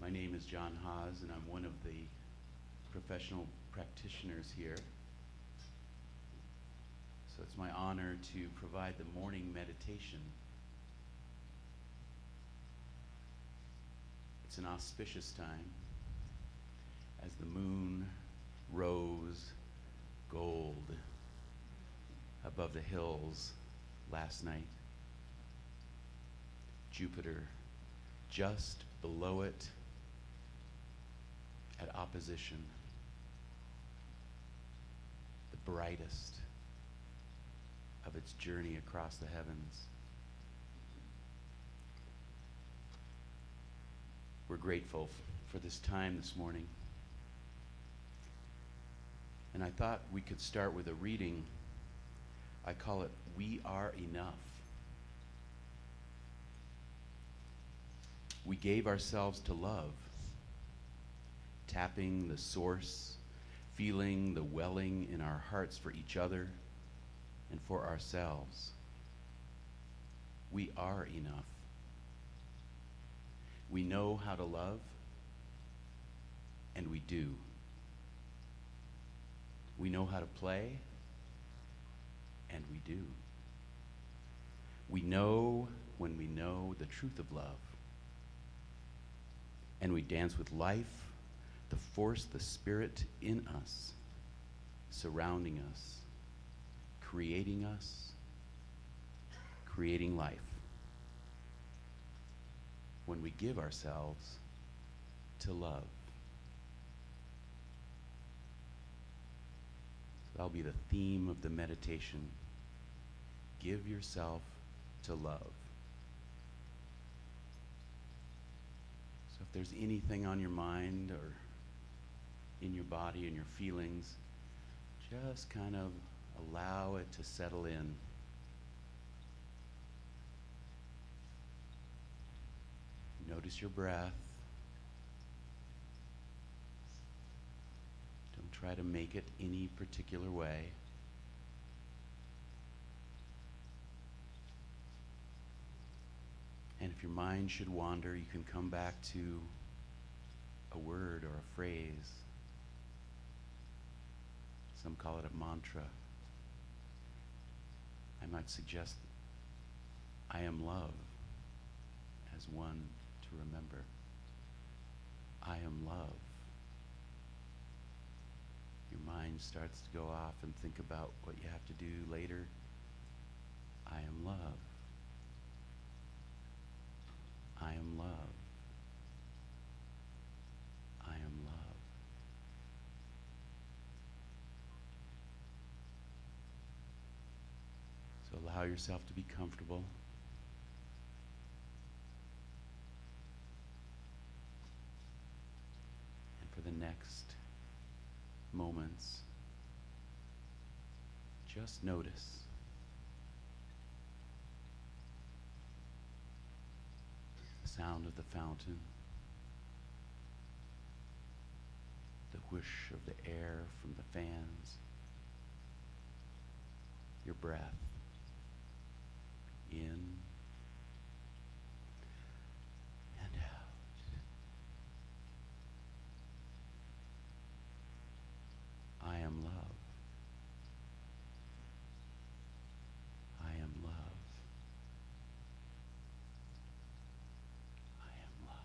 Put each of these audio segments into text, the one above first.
My name is John Haas, and I'm one of the professional practitioners here. So it's my honor to provide the morning meditation. It's an auspicious time as the moon rose gold above the hills last night. Jupiter just below it at opposition, the brightest of its journey across the heavens. We're grateful for this time this morning. And I thought we could start with a reading. I call it, "We Are Enough." We gave ourselves to love, tapping the source, feeling the welling in our hearts for each other and for ourselves. We are enough. We know how to love, and we do. We know how to play, and we do. We know when we know the truth of love. And we dance with life, the force, the spirit in us, surrounding us, creating life. When we give ourselves to love. So that'll be the theme of the meditation. Give yourself to love. So if there's anything on your mind or in your body and your feelings, just kind of allow it to settle in. Notice your breath. Don't try to make it any particular way. And if your mind should wander, you can come back to a word or a phrase. Some call it a mantra. I might suggest, "I am love," as one to remember. I am love. Your mind starts to go off and think about what you have to do later. I am love. I am love. I am love. So allow yourself to be comfortable. And for the next moments, just notice the sound of the fountain, the whoosh of the air from the fans, your breath in and out. I am love. I am love. I am love.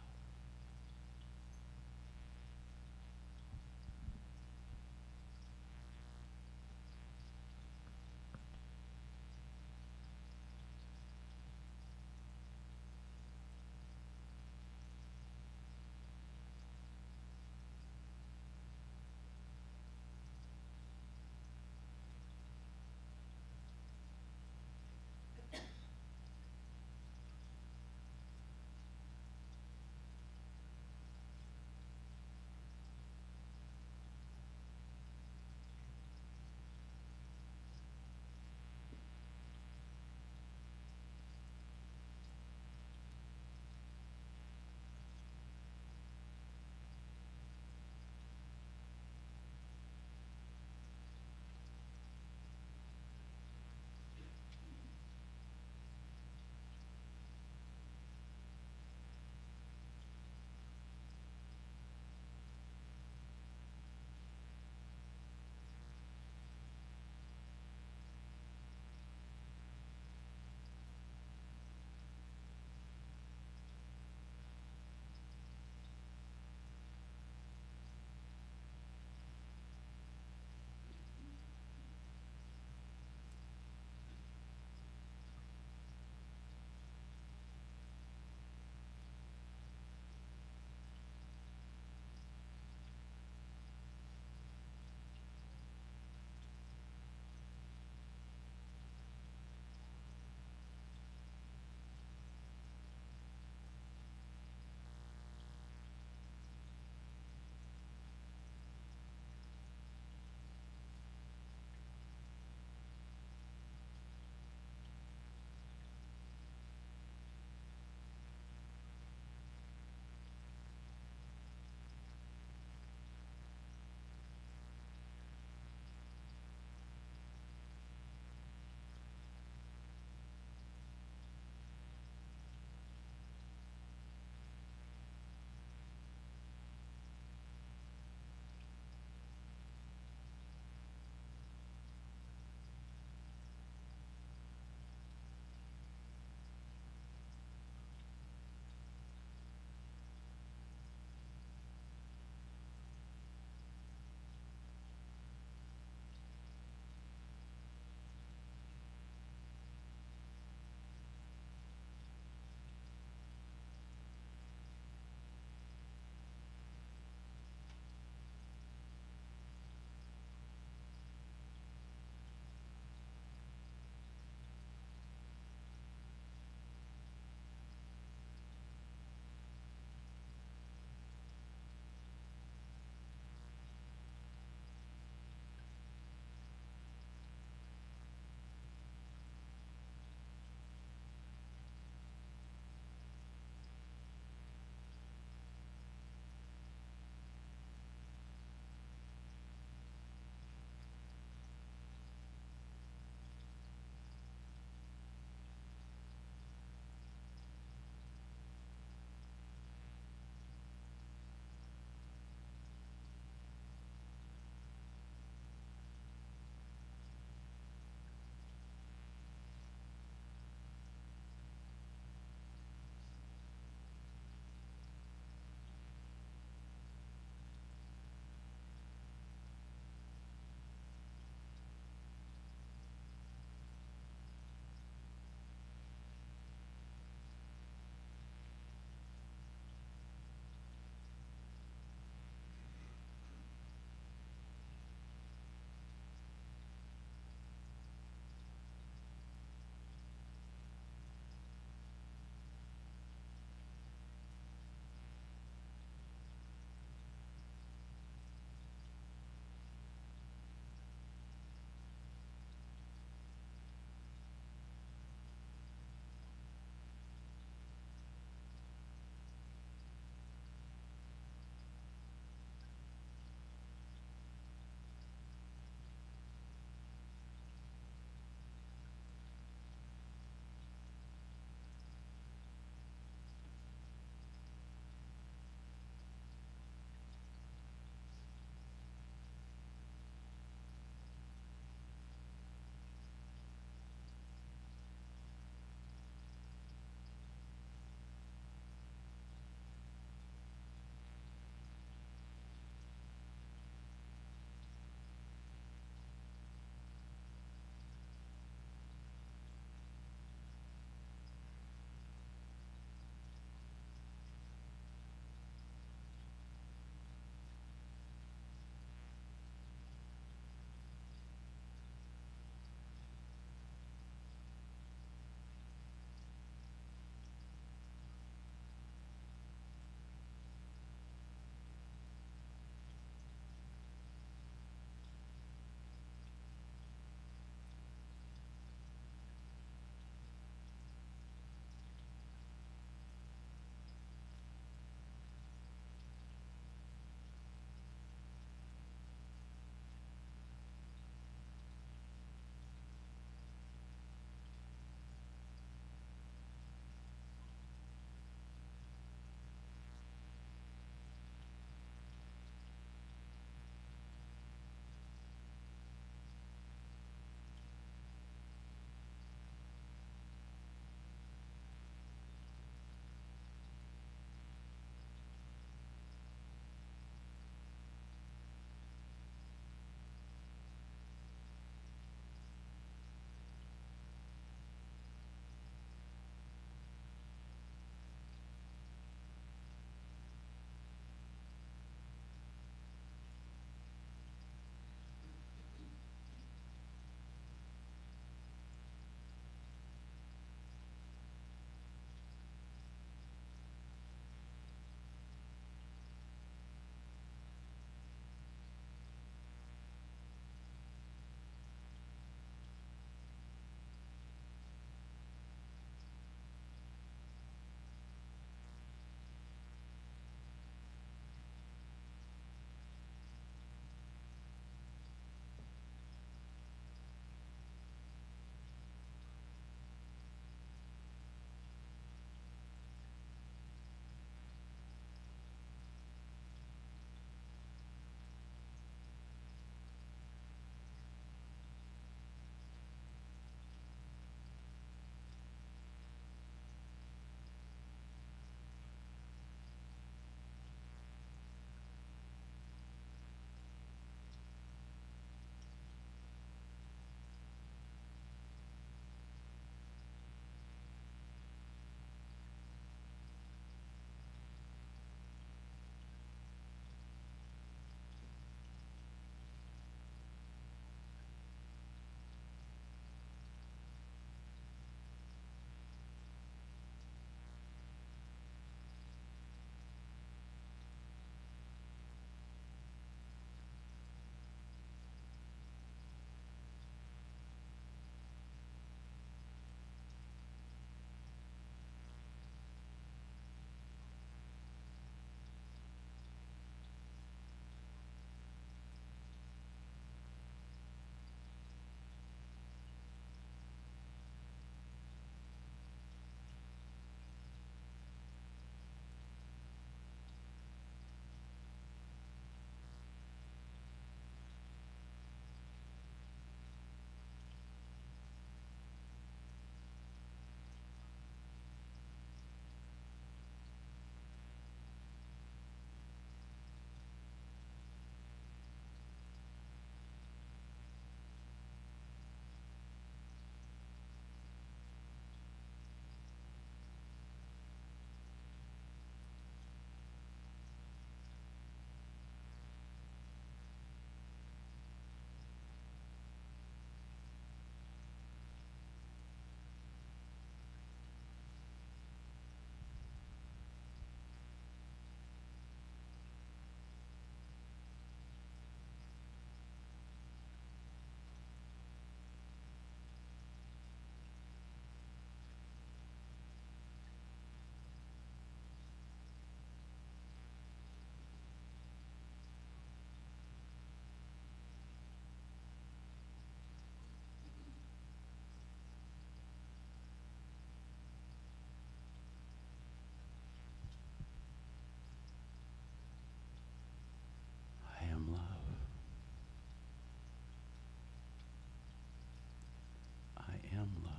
am love.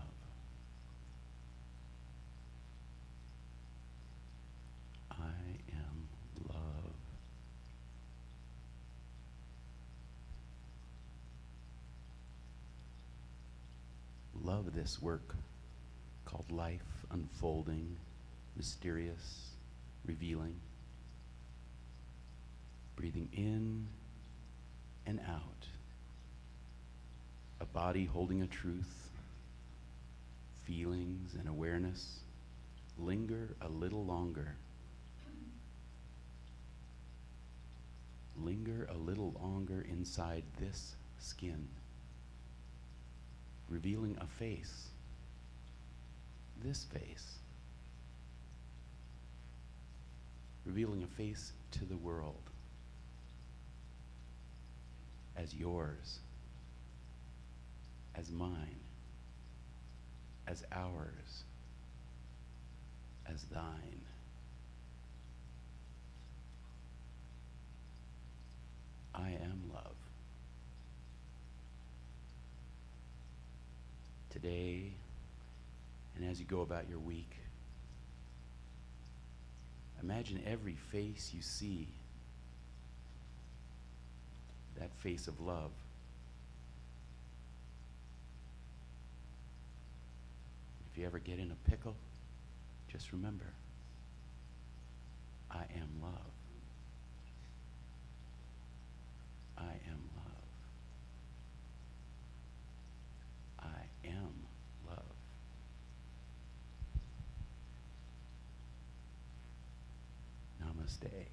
I am love. Love this work called life unfolding, mysterious, revealing. Breathing in and out. A body holding a truth, feelings and awareness. Linger a little longer. Linger a little longer inside this skin, revealing a face, this face, revealing a face to the world as yours, as mine, as ours, as thine. I am love. Today, and as you go about your week, imagine every face you see, that face of love. If you ever get in a pickle, just remember, I am love. I am love. I am love. Namaste.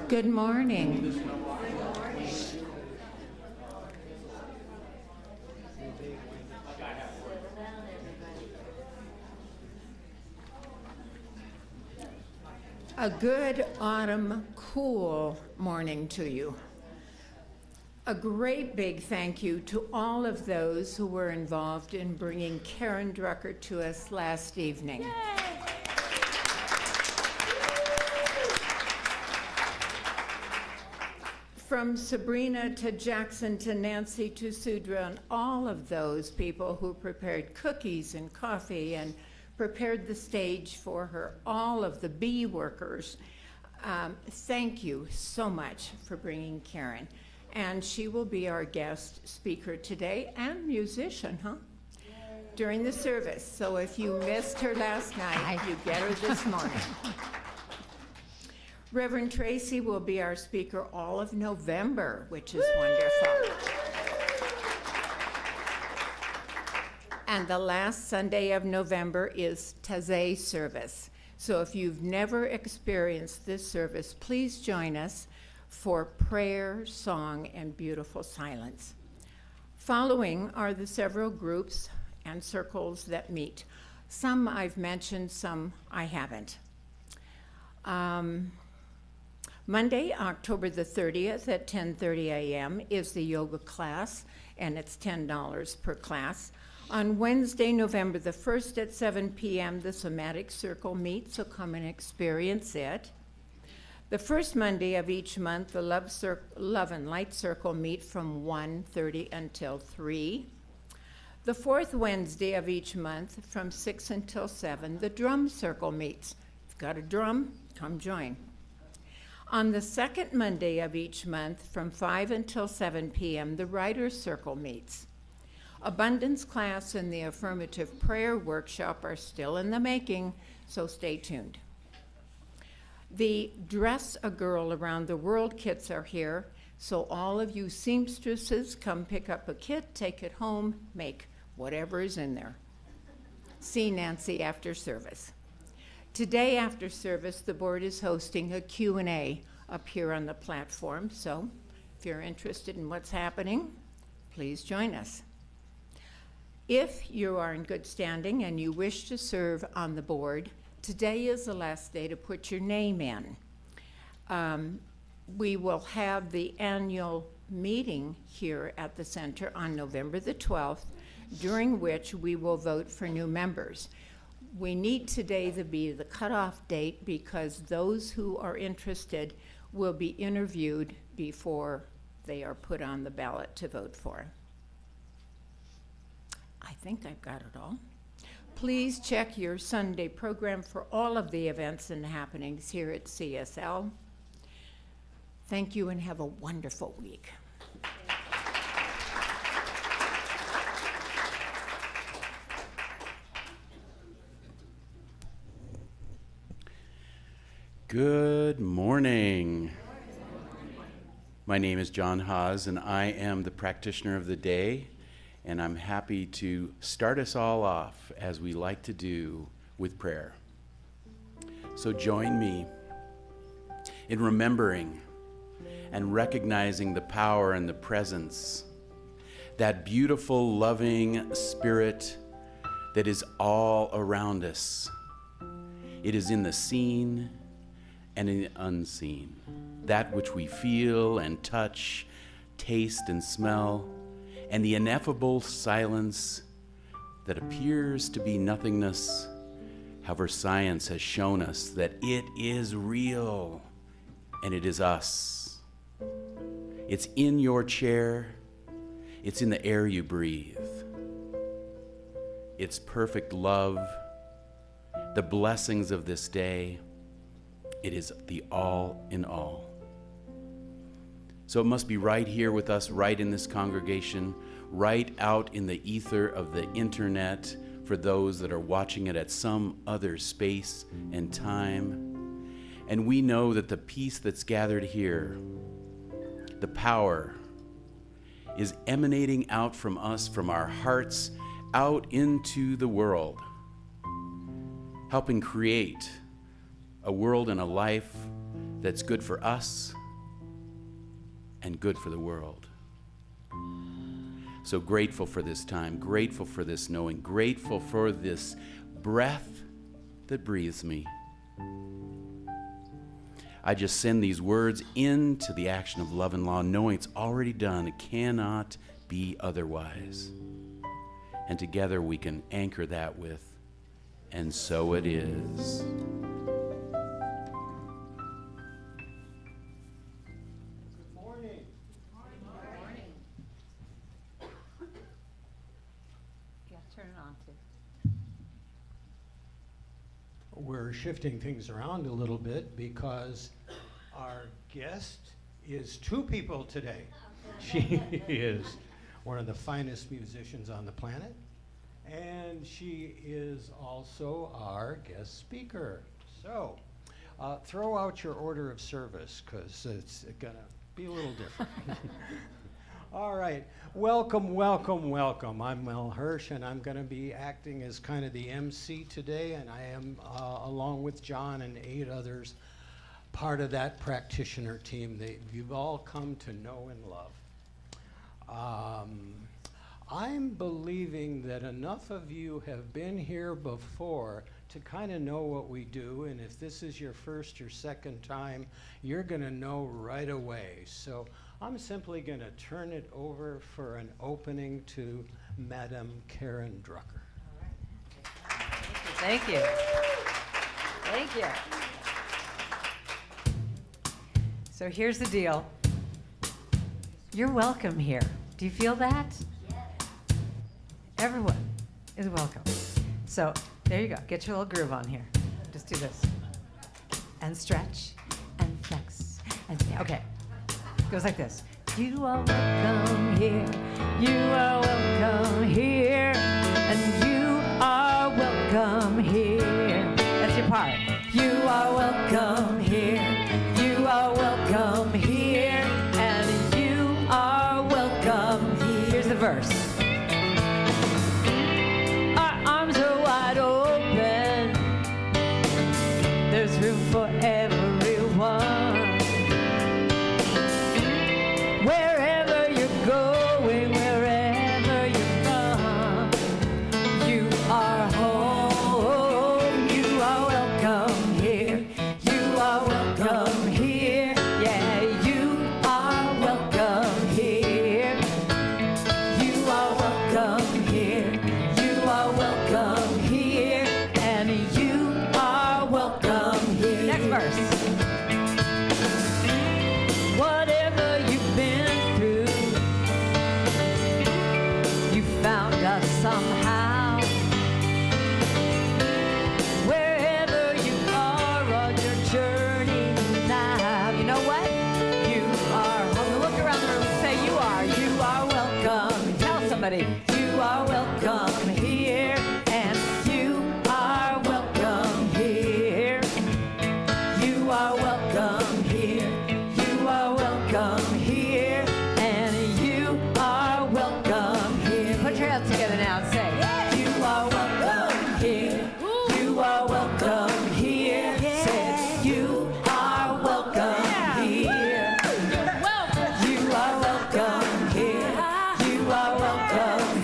Good morning. A good autumn, cool morning to you. A great big thank you to all of those who were involved in bringing Karen Drucker to us last evening. Yay! From Sabrina to Jackson to Nancy to Sudra and all of those people who prepared cookies and coffee and prepared the stage for her, all of the bee workers. Thank you so much for bringing Karen. And she will be our guest speaker today and musician, during the service. So if you missed her last night, you get her this morning. Reverend Tracy will be our speaker all of November, which is wonderful. And the last Sunday of November is Taizé service. So if you've never experienced this service, please join us for prayer, song, and beautiful silence. Following are the several groups and circles that meet. Some I've mentioned, some I haven't. Monday, October the 30th at 10:30 a.m. is the yoga class, and it's $10 per class. On Wednesday, November the 1st at 7 p.m., the Somatic Circle meets, so come and experience it. The first Monday of each month, the Love and Light Circle meet from 1:30 until 3. The fourth Wednesday of each month, from 6 until 7, the Drum Circle meets. If you've got a drum, come join. On the second Monday of each month, from 5 until 7 p.m., the Writer's Circle meets. Abundance class and the affirmative prayer workshop are still in the making, so stay tuned. The Dress a Girl Around the World kits are here, so all of you seamstresses, come pick up a kit, take it home, make whatever is in there. See Nancy after service. Today after service, the board is hosting a Q&A up here on the platform, so if you're interested in what's happening, please join us. If you are in good standing and you wish to serve on the board, today is the last day to put your name in. We will have the annual meeting here at the center on November the 12th, during which we will vote for new members. We need today to be the cutoff date because those who are interested will be interviewed before they are put on the ballot to vote for. I think I've got it all. Please check your Sunday program for all of the events and happenings here at CSL. Thank you and have a wonderful week. Good morning. My name is John Haas, and I am the practitioner of the day, and I'm happy to start us all off, as we like to do, with prayer. So join me in remembering and recognizing the power and the presence, that beautiful, loving spirit that is all around us. It is in the seen and in the unseen, that which we feel and touch, taste and smell, and the ineffable silence that appears to be nothingness. However, science has shown us that it is real, and it is us. It's in your chair. It's in the air you breathe. It's perfect love, the blessings of this day. It is the all in all. So it must be right here with us, right in this congregation, right out in the ether of the internet for those that are watching it at some other space and time. And we know that the peace that's gathered here, the power, is emanating out from us, from our hearts, out into the world, helping create a world and a life that's good for us and good for the world. So grateful for this time, grateful for this knowing, grateful for this breath that breathes me. I just send these words into the action of love and law, knowing it's already done. It cannot be otherwise. And together we can anchor that with, and so it is. We're shifting things around a little bit because our guest is two people today. She is one of the finest musicians on the planet, and she is also our guest speaker. So throw out your order of service, because it's gonna be a little different. All right, welcome, welcome, welcome. I'm Mel Hirsch, and I'm gonna be acting as kind of the MC today, and I am, along with John and 8 others, part of that practitioner team that you've all come to know and love. I'm believing that enough of you have been here before to kind of know what we do, and if this is your first or second time, you're gonna know right away. So I'm simply going to turn it over for an opening to Madam Karen Drucker. All right. Thank you. Thank you. So here's the deal. You're welcome here. Do you feel that? Yes. Everyone is welcome. So there you go. Get your little groove on here. Just do this. And stretch and flex. And okay. Goes like this. You are welcome here. You are welcome here. And you are welcome here. That's your part. You are welcome here. You are welcome here. And you are welcome here. Here's the verse. Our arms are wide open. There's room for everyone. Wherever you're going, wherever you're from, you are home. You are welcome here. You are welcome here. Yeah, you are welcome here. You are welcome here. You are welcome here. And you are welcome here. Next verse. Whatever you've been through, you found us somehow. Wherever you are on your journey now, you know what? You are home. Look around the room and say you are. You are welcome. Tell somebody you are welcome here, and you are welcome here. You are welcome here. You are welcome here, and you are welcome here. Put your hands together now and say, you are welcome here. You are welcome here. Say, you are welcome here. You are welcome here. You are welcome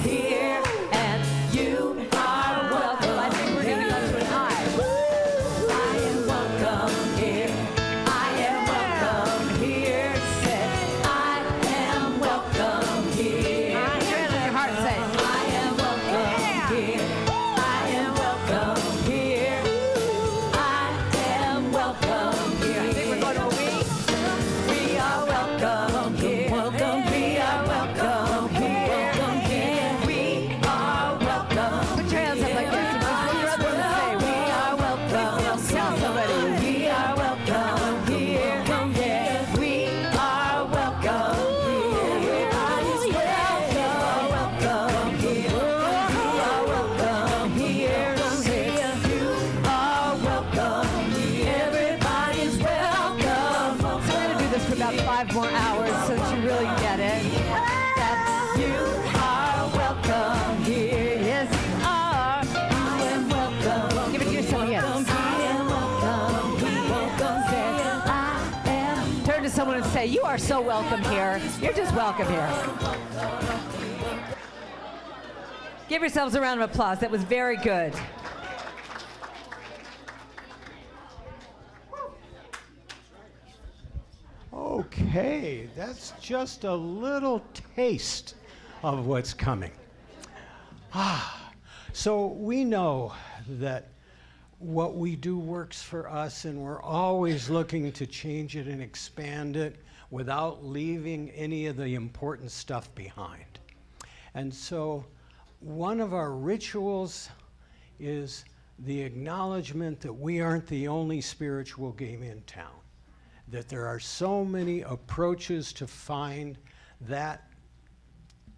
someone and say, you are so welcome here. You're just welcome here. Give yourselves a round of applause. That was very good. Okay, that's just a little taste of what's coming. So we know that what we do works for us, and we're always looking to change it and expand it without leaving any of the important stuff behind. And so one of our rituals is the acknowledgement that we aren't the only spiritual game in town, that there are so many approaches to find that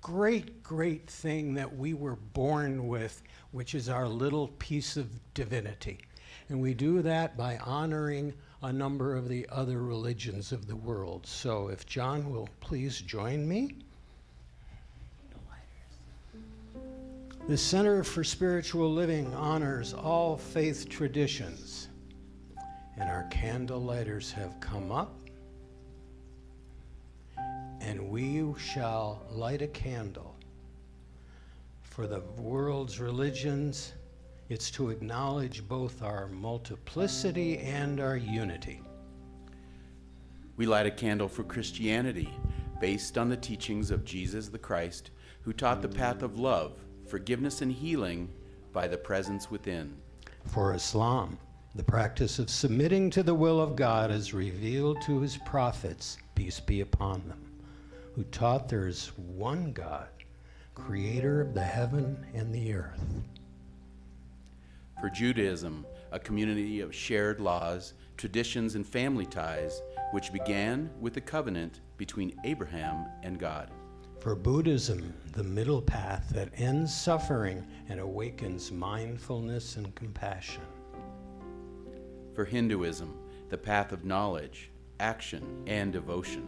great, great thing that we were born with, which is our little piece of divinity. And we do that by honoring a number of the other religions of the world. So if John will please join me. The Center for Spiritual Living honors all faith traditions, and our candle lighters have come up, and we shall light a candle. For the world's religions, it's to acknowledge both our multiplicity and our unity. We light a candle for Christianity, based on the teachings of Jesus the Christ, who taught the path of love, forgiveness, and healing by the presence within. For Islam, the practice of submitting to the will of God as revealed to his prophets, peace be upon them, who taught there is one God, creator of the heaven and the earth. For Judaism, a community of shared laws, traditions, and family ties, which began with the covenant between Abraham and God. For Buddhism, the middle path that ends suffering and awakens mindfulness and compassion. For Hinduism, the path of knowledge, action, and devotion.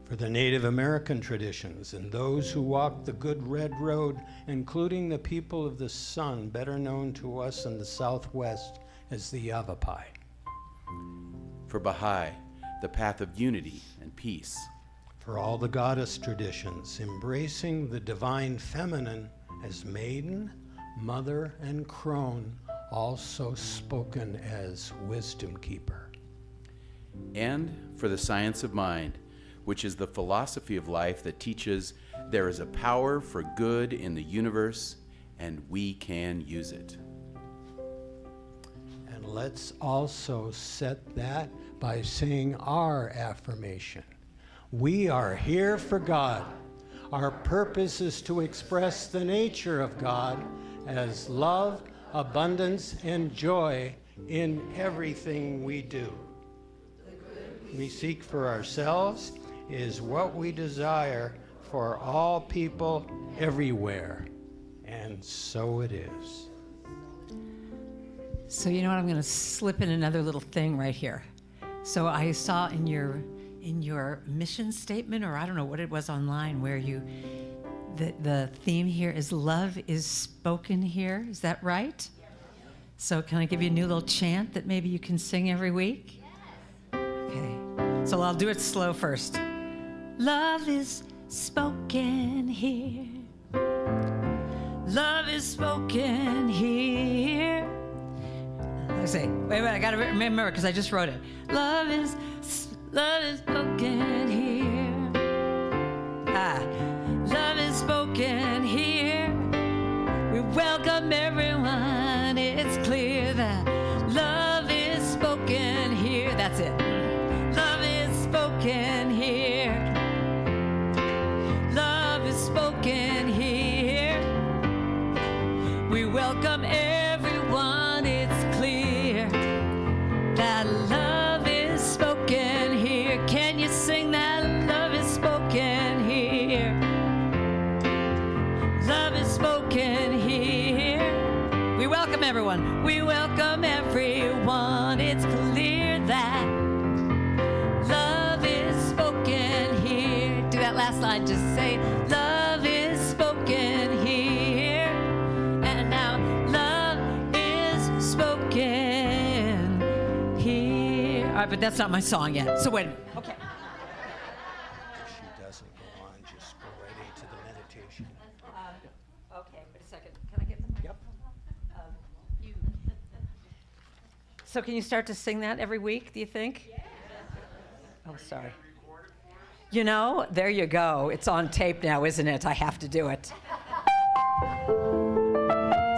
For the Native American traditions and those who walk the good red road, including the people of the sun, better known to us in the Southwest as the Yavapai. For Baha'i, the path of unity and peace. For all the goddess traditions, embracing the divine feminine as maiden, mother, and crone, also spoken as wisdom keeper. And for the science of mind, which is the philosophy of life that teaches there is a power for good in the universe and we can use it. And let's also set that by saying our affirmation. We are here for God. Our purpose is to express the nature of God as love, abundance, and joy in everything we do. We seek for ourselves is what we desire for all people everywhere. And so it is. So you know what? I'm going to slip in another little thing right here. So I saw in your mission statement, or I don't know what it was online, where the theme here is love is spoken here. Is that right? So can I give you a new little chant that maybe you can sing every week? Okay. So I'll do it slow first. Love is spoken here. Love is spoken here. I say, wait, I gotta remember because I just wrote it. Love is spoken here. Love is spoken here. We welcome everyone. It's clear that love is spoken here. That's it. Love is spoken here. Love is spoken here. We welcome everyone. It's clear that love is spoken here. Can you sing that? Love is spoken here. Love is spoken here. We welcome everyone. We welcome everyone. It's clear that love is spoken here. Do that last line. Just say, love is spoken here. And now, love is spoken here. All right, right, but that's not my song yet. So wait a minute. Okay. If she doesn't go on, just go right into the meditation. Okay, wait a second. Can I get the Yep. So can you start to sing that every week, do you think? Yeah. Oh, sorry. You know, there you go. It's on tape now, isn't it? I have to do it.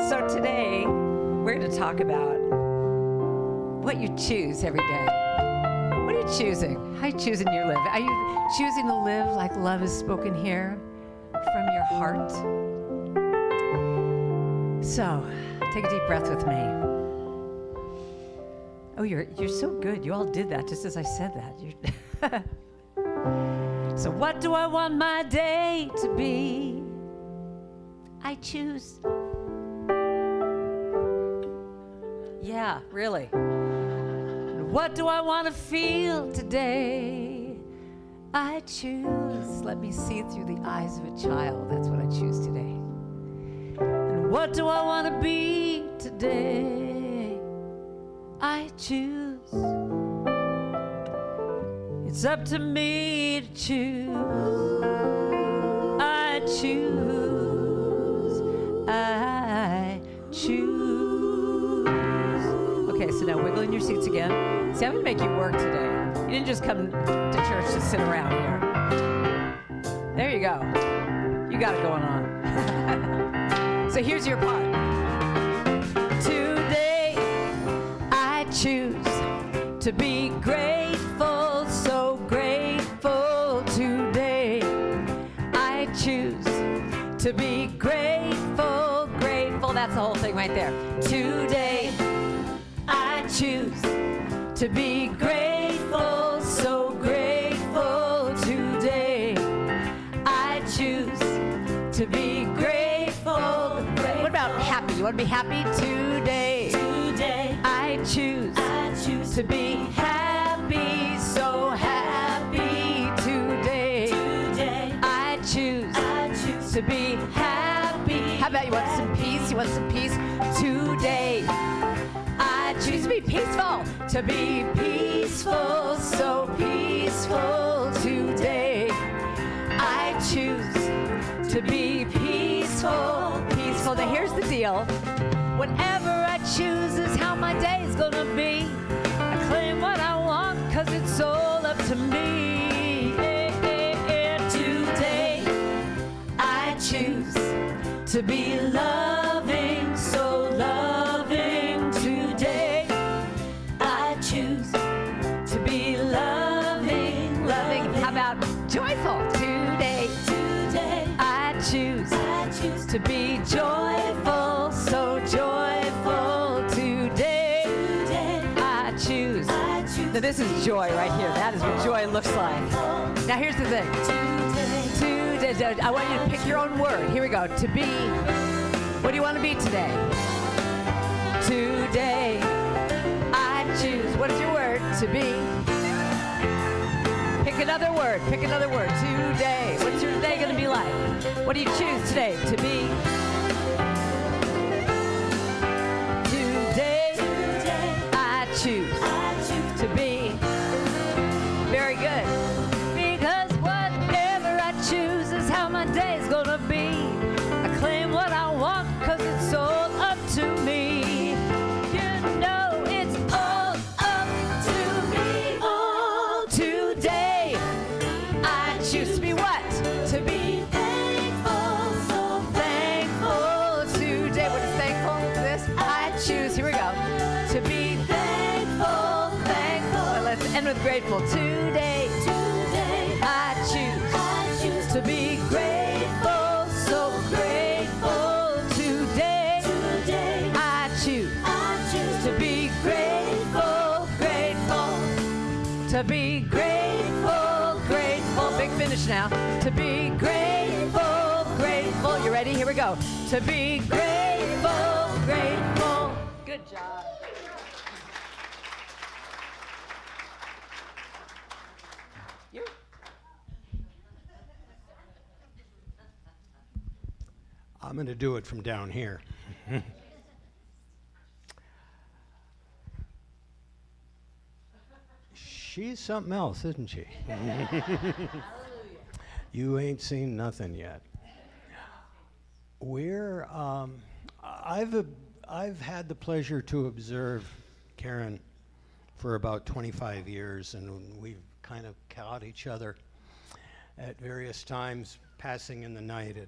So today, we're going to talk about what you choose every day. What are you choosing? How are you choosing your live? Are you choosing to live like love is spoken here from your heart? So, take a deep breath with me. Oh, you're so good. You all did that just as I said that. So what do I want my day to be? I choose. Yeah, really. What do I want to feel today? I choose. Let me see through the eyes of a child. That's what I choose today. And what do I want to be today? I choose. It's up to me to choose. I choose. I choose. Okay, so now wiggle in your seats again. See, I'm gonna make you work today. You didn't just come to church to sit around here. There you go. You got it going on. So here's your part. Today, I choose to be grateful, so grateful today. I choose to be grateful, grateful. That's the whole thing right there. Today, I choose to be grateful, so grateful today. I choose to be grateful. What about happy? You want to be happy today? Today, I choose to be happy, so happy today. Today, I choose to be happy. How about you want some peace? You want some peace? Today, I choose to be peaceful. To be peaceful, so peaceful today. I choose to be peaceful, peaceful. Now here's the deal. Whatever I choose is how my day is gonna be. I claim what I want, cause it's all up to me. Today, I choose to be loving, so loving today. I choose to be loving, loving. How about joyful today? Today, I choose to be joyful, so joyful today. I choose. Now this is joy right here. That is what joy looks like. Now here's the thing. Today, I want you to pick your own word. Here we go. To be. What do you want to be today? Today, I choose. What is your word? To be. Pick another word. Pick another word. Today. What's your day going to be like? What do you choose today? To be. Today, I choose to be. Very good. Because whatever I choose is how my day is going to be. I claim what I want because it's all up to me. You know it's all up to me. All today, I choose to be what? To be thankful, so thankful today. What is thankful? This? I choose, here we go, to be thankful, thankful. And let's end with grateful. Today, I choose to be grateful, so grateful today. I choose to be grateful, grateful. To be grateful, grateful. Big finish now. To be grateful, grateful. You ready? Here we go. To be grateful, grateful. Good job. You. I'm going to do it from down here. She's something else, isn't she? You ain't seen nothing yet. I've had the pleasure to observe Karen for about 25 years, and we've kind of caught each other at various times, passing in the night at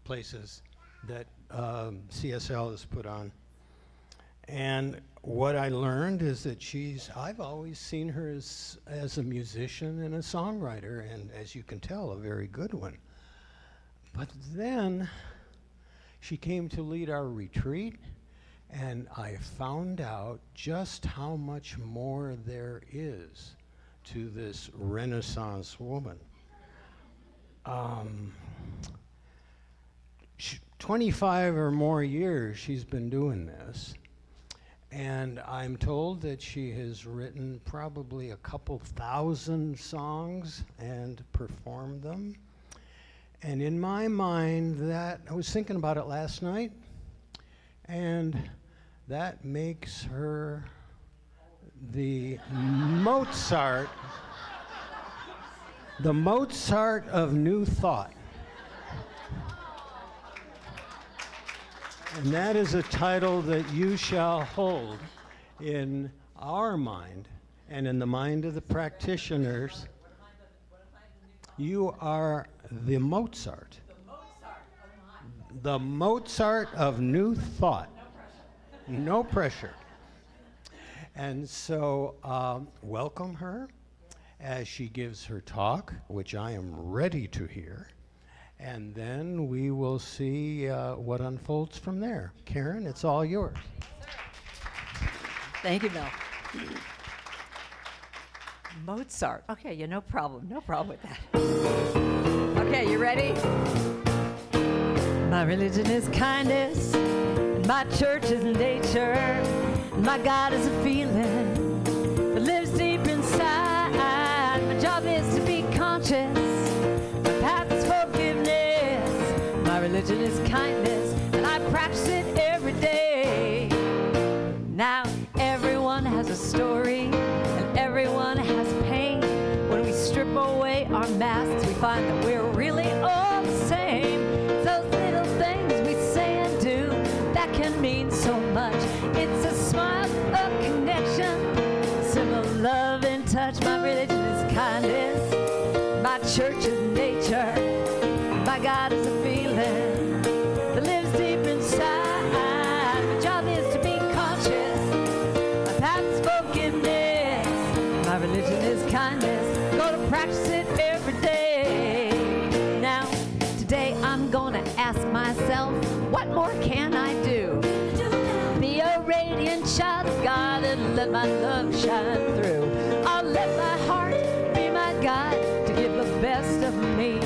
places that CSL has put on. And what I learned is that I've always seen her as a musician and a songwriter, and as you can tell, a very good one. But then she came to lead our retreat, and I found out just how much more there is to this Renaissance woman. 25 or more years she's been doing this, and I'm told that she has written probably a couple thousand songs and performed them. And in my mind, that I was thinking about it last night, and that makes her the Mozart of New Thought. And that is a title that you shall hold in our mind and in the mind of the practitioners. You are the Mozart. The Mozart of New Thought. No pressure. And so welcome her as she gives her talk, which I am ready to hear. And then we will see what unfolds from there. Karen, it's all yours. Thank you, Mel. Mozart. Okay, no problem with that. Okay, you ready? My religion is kindness, and my church is nature, and my God is a feeling that lives deep inside. My job is to be conscious, my path is forgiveness, my religion is kindness, and I practice it every day. Now everyone has a story, and everyone has pain. When we strip away our masks, we find that we're really all the same. Those little things we say and do that can mean so much. It's a smile, a connection, simple love and touch. My religion is kindness, my church is nature, my God is a feeling that lives deep inside. My job is to be conscious, my path is forgiveness, my religion is kindness, gonna practice it every day. Now, today I'm gonna ask myself, what more can I do? Be a radiant child of God and let my love shine through. I'll let my heart be my guide to give the best of me.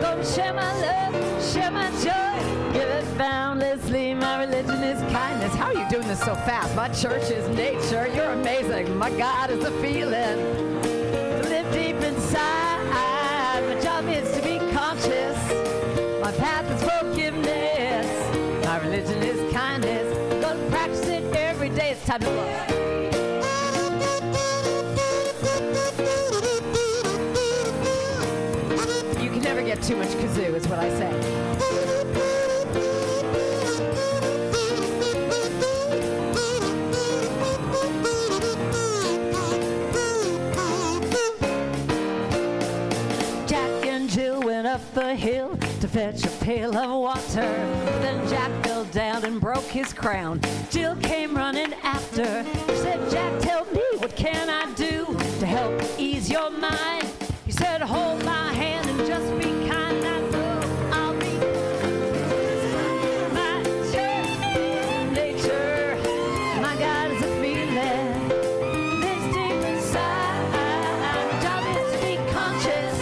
Gonna share my love, share my joy, give it boundlessly. My religion is kindness. How are you doing this so fast? My church is nature. You're amazing. My God is a feeling to live deep inside. My job is to be conscious. My path is forgiveness. My religion is kindness. Gonna practice it every day. It's time to love. You can never get too much kazoo, is what I say. Jack and Jill went up the hill to fetch a pail of water. Then Jack fell down and broke his crown. Jill came running after. She said, Jack, tell me, what can I do to help ease your mind? He said, hold my hand and just be kind. I know I'll be my church is nature. My God is a feeling lives deep inside. My job is to be conscious.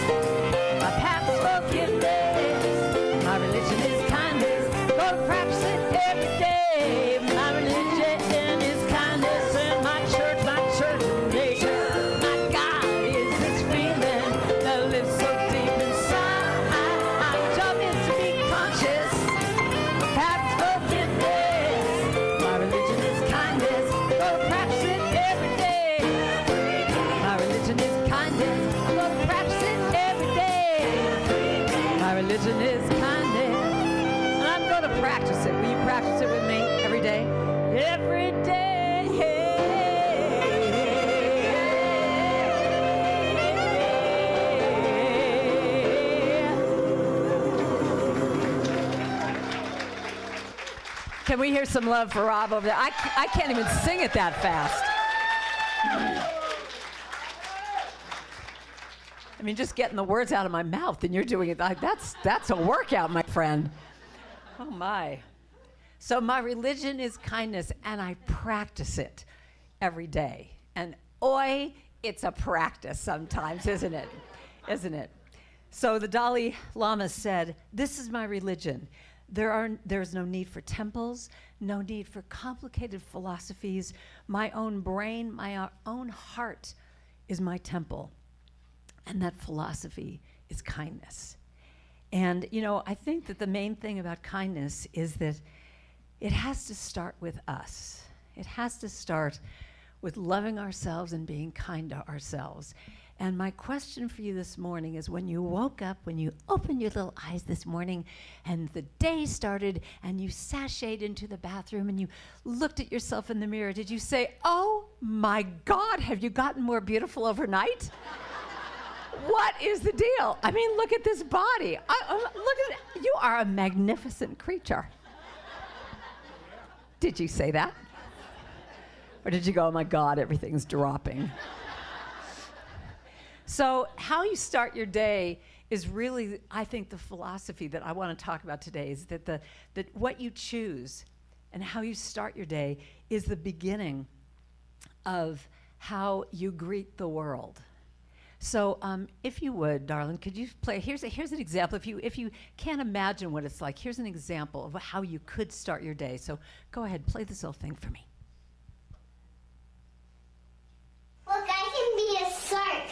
My path is forgiveness. My religion is kindness. Gonna practice it every day. My religion is kindness, and my church is nature. My God is this feeling that lives Can we hear some love for Rob over there? I can't even sing it that fast. I mean, just getting the words out of my mouth and you're doing it. That's a workout, my friend. Oh, my. So my religion is kindness, and I practice it every day. And it's a practice sometimes, isn't it? Isn't it? So the Dalai Lama said, "This is my religion. There's no need for temples, no need for complicated philosophies. My own brain, my own heart is my temple." And that philosophy is kindness. And, I think that the main thing about kindness is that it has to start with us. It has to start with loving ourselves and being kind to ourselves. And my question for you this morning is, when you woke up, when you opened your little eyes this morning and the day started and you sashayed into the bathroom and you looked at yourself in the mirror, did you say, "Oh my God, have you gotten more beautiful overnight?" What is the deal? I mean, look at this body. Look at it. You are a magnificent creature. Did you say that? Or did you go, "Oh my God, everything's dropping"? So how you start your day is really, I think, the philosophy that I want to talk about today, is that what you choose and how you start your day is the beginning of how you greet the world. So if you would, darling, could you play, here's an example. If you can't imagine what it's like, here's an example of how you could start your day. So go ahead, play this little thing for me. Look, I can be a shark.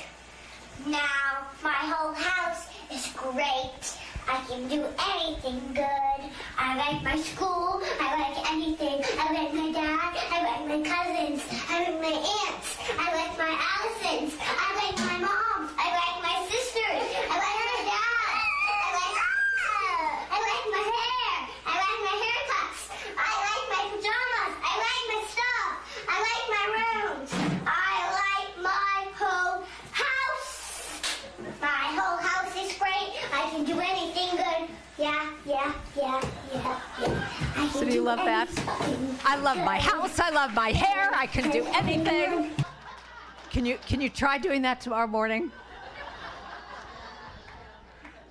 Now my whole house is great. I can do anything good. I like my school. I like anything. I like my dad. I like my cousins. I like my aunts. I like my Allisons. I like my mom. I like my sisters. I like my dad. I like my hair. I like my haircuts. I like my pajamas. I like my stuff. I like my rooms. I like my whole house. My whole house is great. I can do anything good. Yeah. So do you love that? I love my house. I love my hair. I can do anything. Can you try doing that tomorrow morning?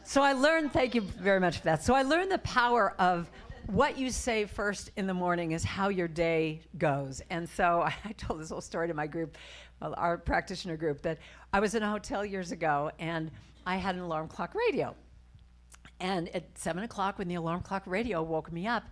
So I learned, thank you very much for that. So I learned the power of what you say first in the morning is how your day goes. And so I told this whole story to my group, our practitioner group, that I was in a hotel years ago and I had an alarm clock radio. And at 7 o'clock, when the alarm clock radio woke me up,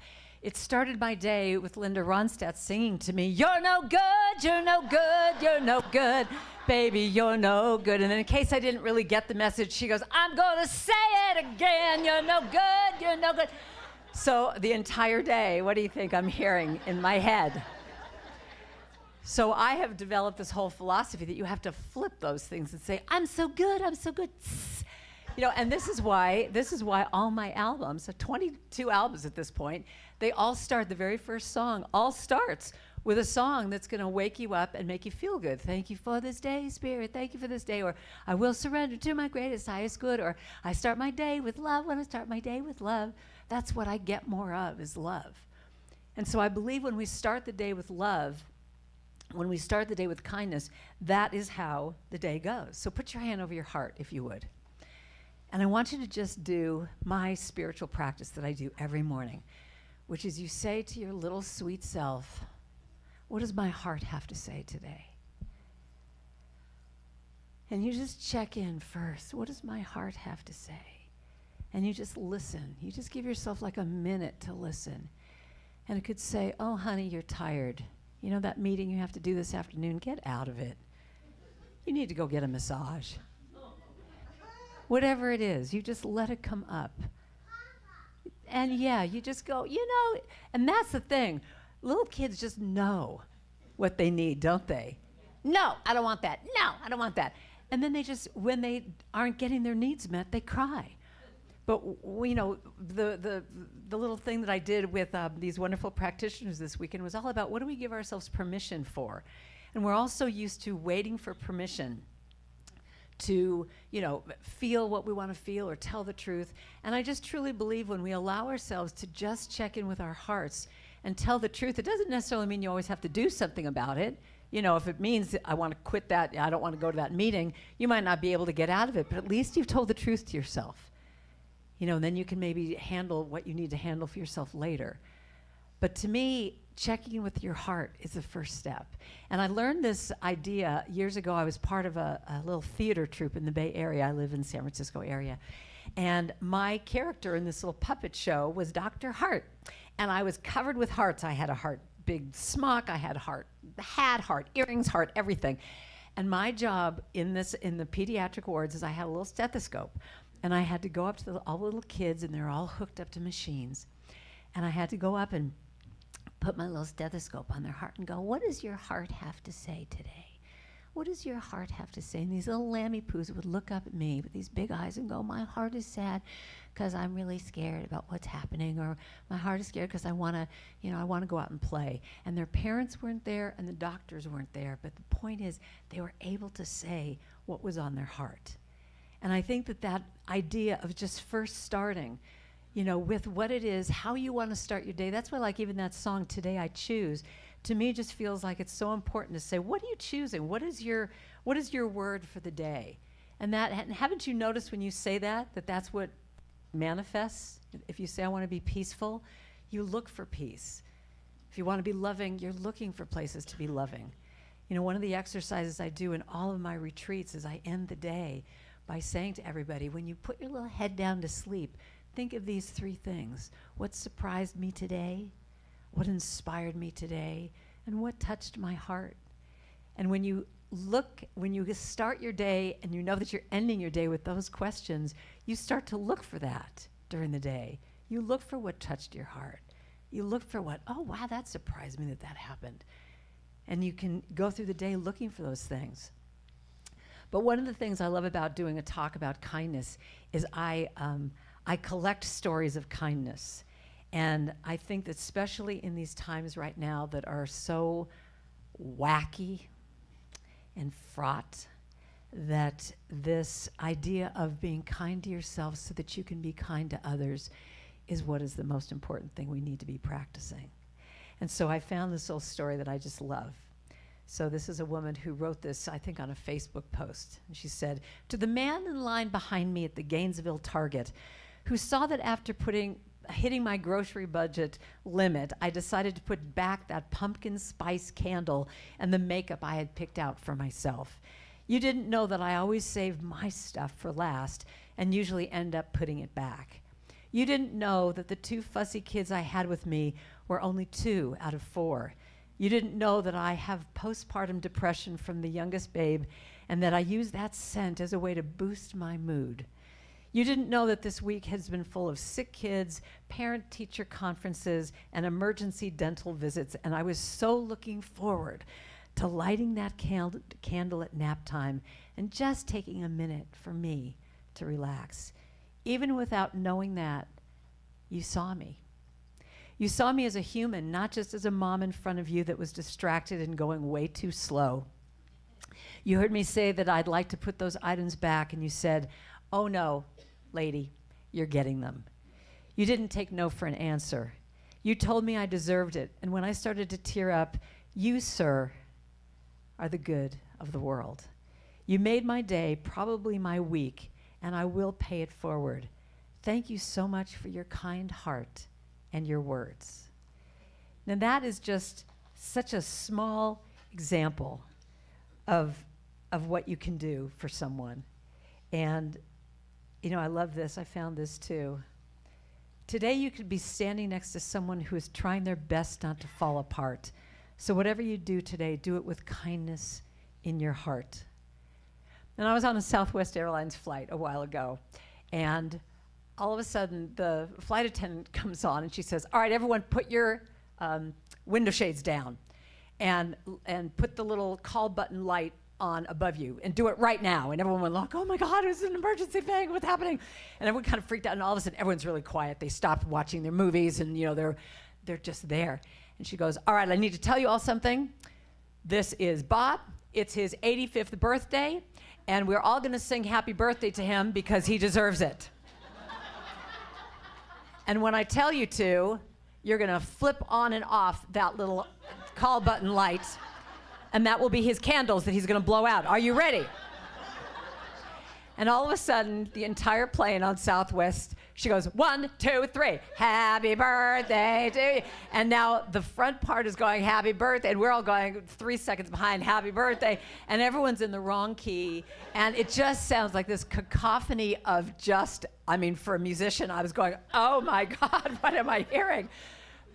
it started my day with Linda Ronstadt singing to me, "You're no good, you're no good, you're no good, baby, you're no good." And then in case I didn't really get the message, she goes, "I'm going to say it again, you're no good, you're no good." So the entire day, what do you think I'm hearing in my head? So I have developed this whole philosophy that you have to flip those things and say, "I'm so good, I'm so good." And this is why all my albums, so 22 albums at this point, they all start, the very first song all starts with a song that's going to wake you up and make you feel good. "Thank you for this day, Spirit, thank you for this day," or "I will surrender to my greatest, highest good," or "I start my day with love when I start my day with love." That's what I get more of, is love. And so I believe when we start the day with love, when we start the day with kindness, that is how the day goes. So put your hand over your heart, if you would. And I want you to just do my spiritual practice that I do every morning, which is you say to your little sweet self, "What does my heart have to say today?" And you just check in first. What does my heart have to say? And you just listen. You just give yourself like a minute to listen. And it could say, "Oh, honey, you're tired. You know that meeting you have to do this afternoon? Get out of it. You need to go get a massage." Whatever it is, you just let it come up. And you just go, and that's the thing. Little kids just know what they need, don't they? "No, I don't want that. No, I don't want that." And then they just, when they aren't getting their needs met, they cry. But the little thing that I did with these wonderful practitioners this weekend was all about, what do we give ourselves permission for? And we're also used to waiting for permission to, feel what we want to feel or tell the truth. And I just truly believe when we allow ourselves to just check in with our hearts and tell the truth. It doesn't necessarily mean you always have to do something about it. You know, if it means that I want to quit that, I don't want to go to that meeting, you might not be able to get out of it, but at least you've told the truth to yourself. You know, and then you can maybe handle what you need to handle for yourself later. But to me, checking with your heart is the first step. And I learned this idea years ago. I was part of a little theater troupe in the Bay Area. I live in the San Francisco area. And my character in this little puppet show was Dr. Heart. And I was covered with hearts. I had a heart, big smock. I had heart, earrings, heart, everything. And my job in the pediatric wards is I had a little stethoscope. And I had to go up to all the little kids, and they're all hooked up to machines. And I had to go up and put my little stethoscope on their heart and go, what does your heart have to say today? What does your heart have to say? And these little lammy poos would look up at me with these big eyes and go, my heart is sad because I'm really scared about what's happening, or my heart is scared because I want to go out and play. And their parents weren't there and the doctors weren't there. But the point is, they were able to say what was on their heart. And I think that idea of just first starting, you know, with what it is, how you want to start your day. That's why, like, even that song, Today I Choose, to me just feels like it's so important to say, what are you choosing? What is your word for the day? And haven't you noticed when you say that that's what manifests? If you say, I want to be peaceful, you look for peace. If you want to be loving, you're looking for places to be loving. You know, one of the exercises I do in all of my retreats is I end the day by saying to everybody, when you put your little head down to sleep, think of these 3 things. What surprised me today? What inspired me today? And what touched my heart? And when you start your day and you know that you're ending your day with those questions, you start to look for that during the day. You look for what touched your heart. You look for what, oh, wow, that surprised me that happened. And you can go through the day looking for those things. But one of the things I love about doing a talk about kindness is I collect stories of kindness. And I think that especially in these times right now that are so wacky and fraught, that this idea of being kind to yourself so that you can be kind to others is what is the most important thing we need to be practicing. And so I found this little story that I just love. So this is a woman who wrote this, I think, on a Facebook post. And she said, to the man in line behind me at the Gainesville Target, who saw that after hitting my grocery budget limit, I decided to put back that pumpkin spice candle and the makeup I had picked out for myself. You didn't know that I always save my stuff for last and usually end up putting it back. You didn't know that the 2 fussy kids I had with me were only 2 out of 4. You didn't know that I have postpartum depression from the youngest babe and that I use that scent as a way to boost my mood. You didn't know that this week has been full of sick kids, parent-teacher conferences, and emergency dental visits, and I was so looking forward to lighting that candle at nap time and just taking a minute for me to relax. Even without knowing that, you saw me. You saw me as a human, not just as a mom in front of you that was distracted and going way too slow. You heard me say that I'd like to put those items back, and you said, oh no, lady, you're getting them. You didn't take no for an answer. You told me I deserved it, and when I started to tear up, you, sir, are the good of the world. You made my day, probably my week, and I will pay it forward. Thank you so much for your kind heart and your words. Now that is just such a small example of what you can do for someone. And, you know, I love this. I found this too. Today you could be standing next to someone who is trying their best not to fall apart. So whatever you do today, do it with kindness in your heart. And I was on a Southwest Airlines flight a while ago, and all of a sudden, the flight attendant comes on and she says, all right, everyone, put your window shades down and put the little call button light on above you and do it right now. And everyone went like, oh my God, it's an emergency thing, what's happening? And everyone kind of freaked out, and all of a sudden, everyone's really quiet. They stopped watching their movies, and you know, they're just there. And she goes, all right, I need to tell you all something. This is Bob. It's his 85th birthday, and we're all gonna sing happy birthday to him because he deserves it. And when I tell you to, you're going to flip on and off that little call button light, and that will be his candles that he's going to blow out. Are you ready? And all of a sudden, the entire plane on Southwest, she goes, 1, 2, 3, happy birthday to you. And now the front part is going, happy birthday, and we're all going 3 seconds behind, happy birthday, and everyone's in the wrong key. And it just sounds like this cacophony of just, I mean, for a musician, I was going, oh my God, what am I hearing?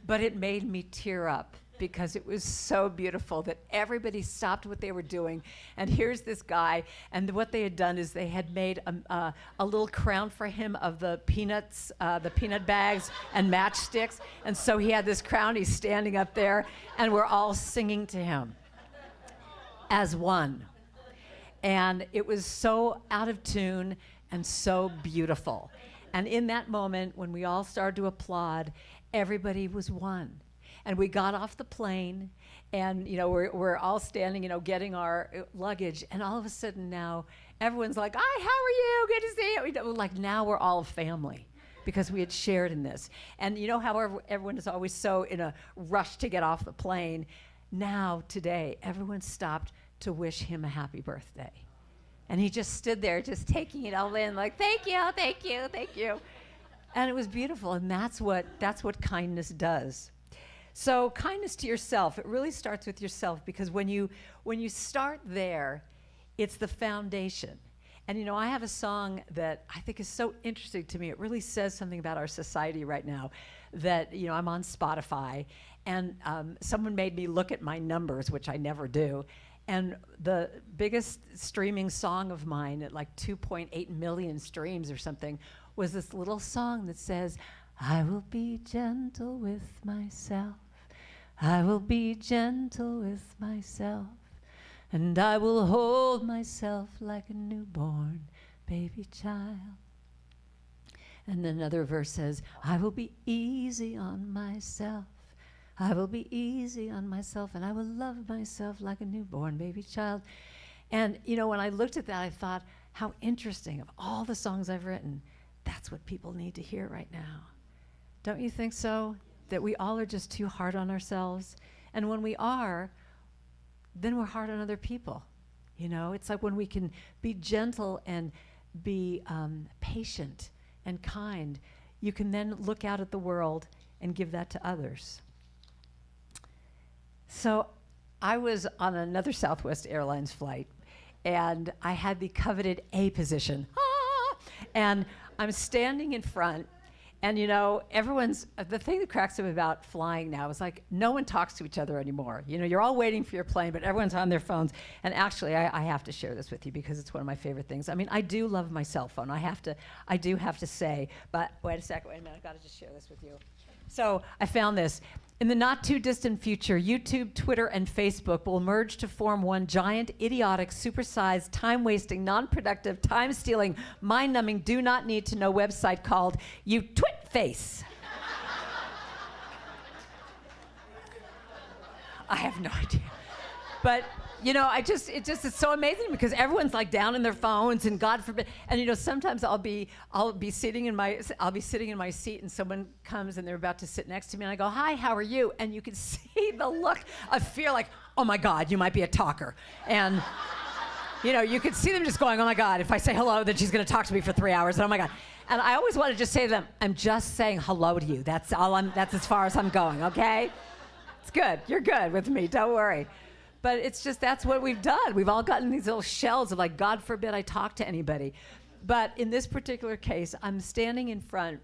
But it made me tear up, because it was so beautiful that everybody stopped what they were doing. And here's this guy, and what they had done is they had made a little crown for him of the peanuts, the peanut bags and matchsticks. And so he had this crown, he's standing up there, and we're all singing to him as one. And it was so out of tune and so beautiful. And in that moment, when we all started to applaud, everybody was one. And we got off the plane, and we're all standing, getting our luggage, and all of a sudden now everyone's like, "Hi, how are you? Good to see you." Like now we're all a family because we had shared in this. And how everyone is always so in a rush to get off the plane. Now today, everyone stopped to wish him a happy birthday, and he just stood there, just taking it all in, like, "Thank you, thank you, thank you," and it was beautiful. And that's what kindness does. So kindness to yourself, it really starts with yourself, because when you start there, it's the foundation. And I have a song that I think is so interesting to me. It really says something about our society right now, that I'm on Spotify, and someone made me look at my numbers, which I never do. And the biggest streaming song of mine at like 2.8 million streams or something was this little song that says, "I will be gentle with myself. I will be gentle with myself. And I will hold myself like a newborn baby child." And another verse says, "I will be easy on myself. I will be easy on myself, and I will love myself like a newborn baby child." And when I looked at that, I thought, how interesting. Of all the songs I've written, that's what people need to hear right now. Don't you think so? That we all are just too hard on ourselves. And when we are, then we're hard on other people. It's like when we can be gentle and be patient and kind, you can then look out at the world and give that to others. So I was on another Southwest Airlines flight, and I had the coveted A position. And I'm standing in front. And the thing that cracks up about flying now is like no one talks to each other anymore. You're all waiting for your plane, but everyone's on their phones. And actually, I have to share this with you because it's one of my favorite things. I mean, I do love my cell phone. I do have to say, but wait a minute, I've got to just share this with you. So I found this. In the not too distant future, YouTube, Twitter, and Facebook will merge to form one giant, idiotic, supersized, time-wasting, non-productive, time-stealing, mind-numbing, do-not-need-to-know website called You Twit Face. I have no idea. But it's so amazing because everyone's like down in their phones, and God forbid. And sometimes I'll be sitting in my seat, and someone comes and they're about to sit next to me, and I go, "Hi, how are you?" And you can see the look of fear, like, "Oh my God, you might be a talker." And you could see them just going, "Oh my God, if I say hello, then she's going to talk to me for 3 hours." And oh my God. And I always want to just say to them, "I'm just saying hello to you. That's as far as I'm going, okay? It's good. You're good with me. Don't worry." But it's just, that's what we've done. We've all gotten these little shells of like, God forbid I talk to anybody. But in this particular case, I'm standing in front,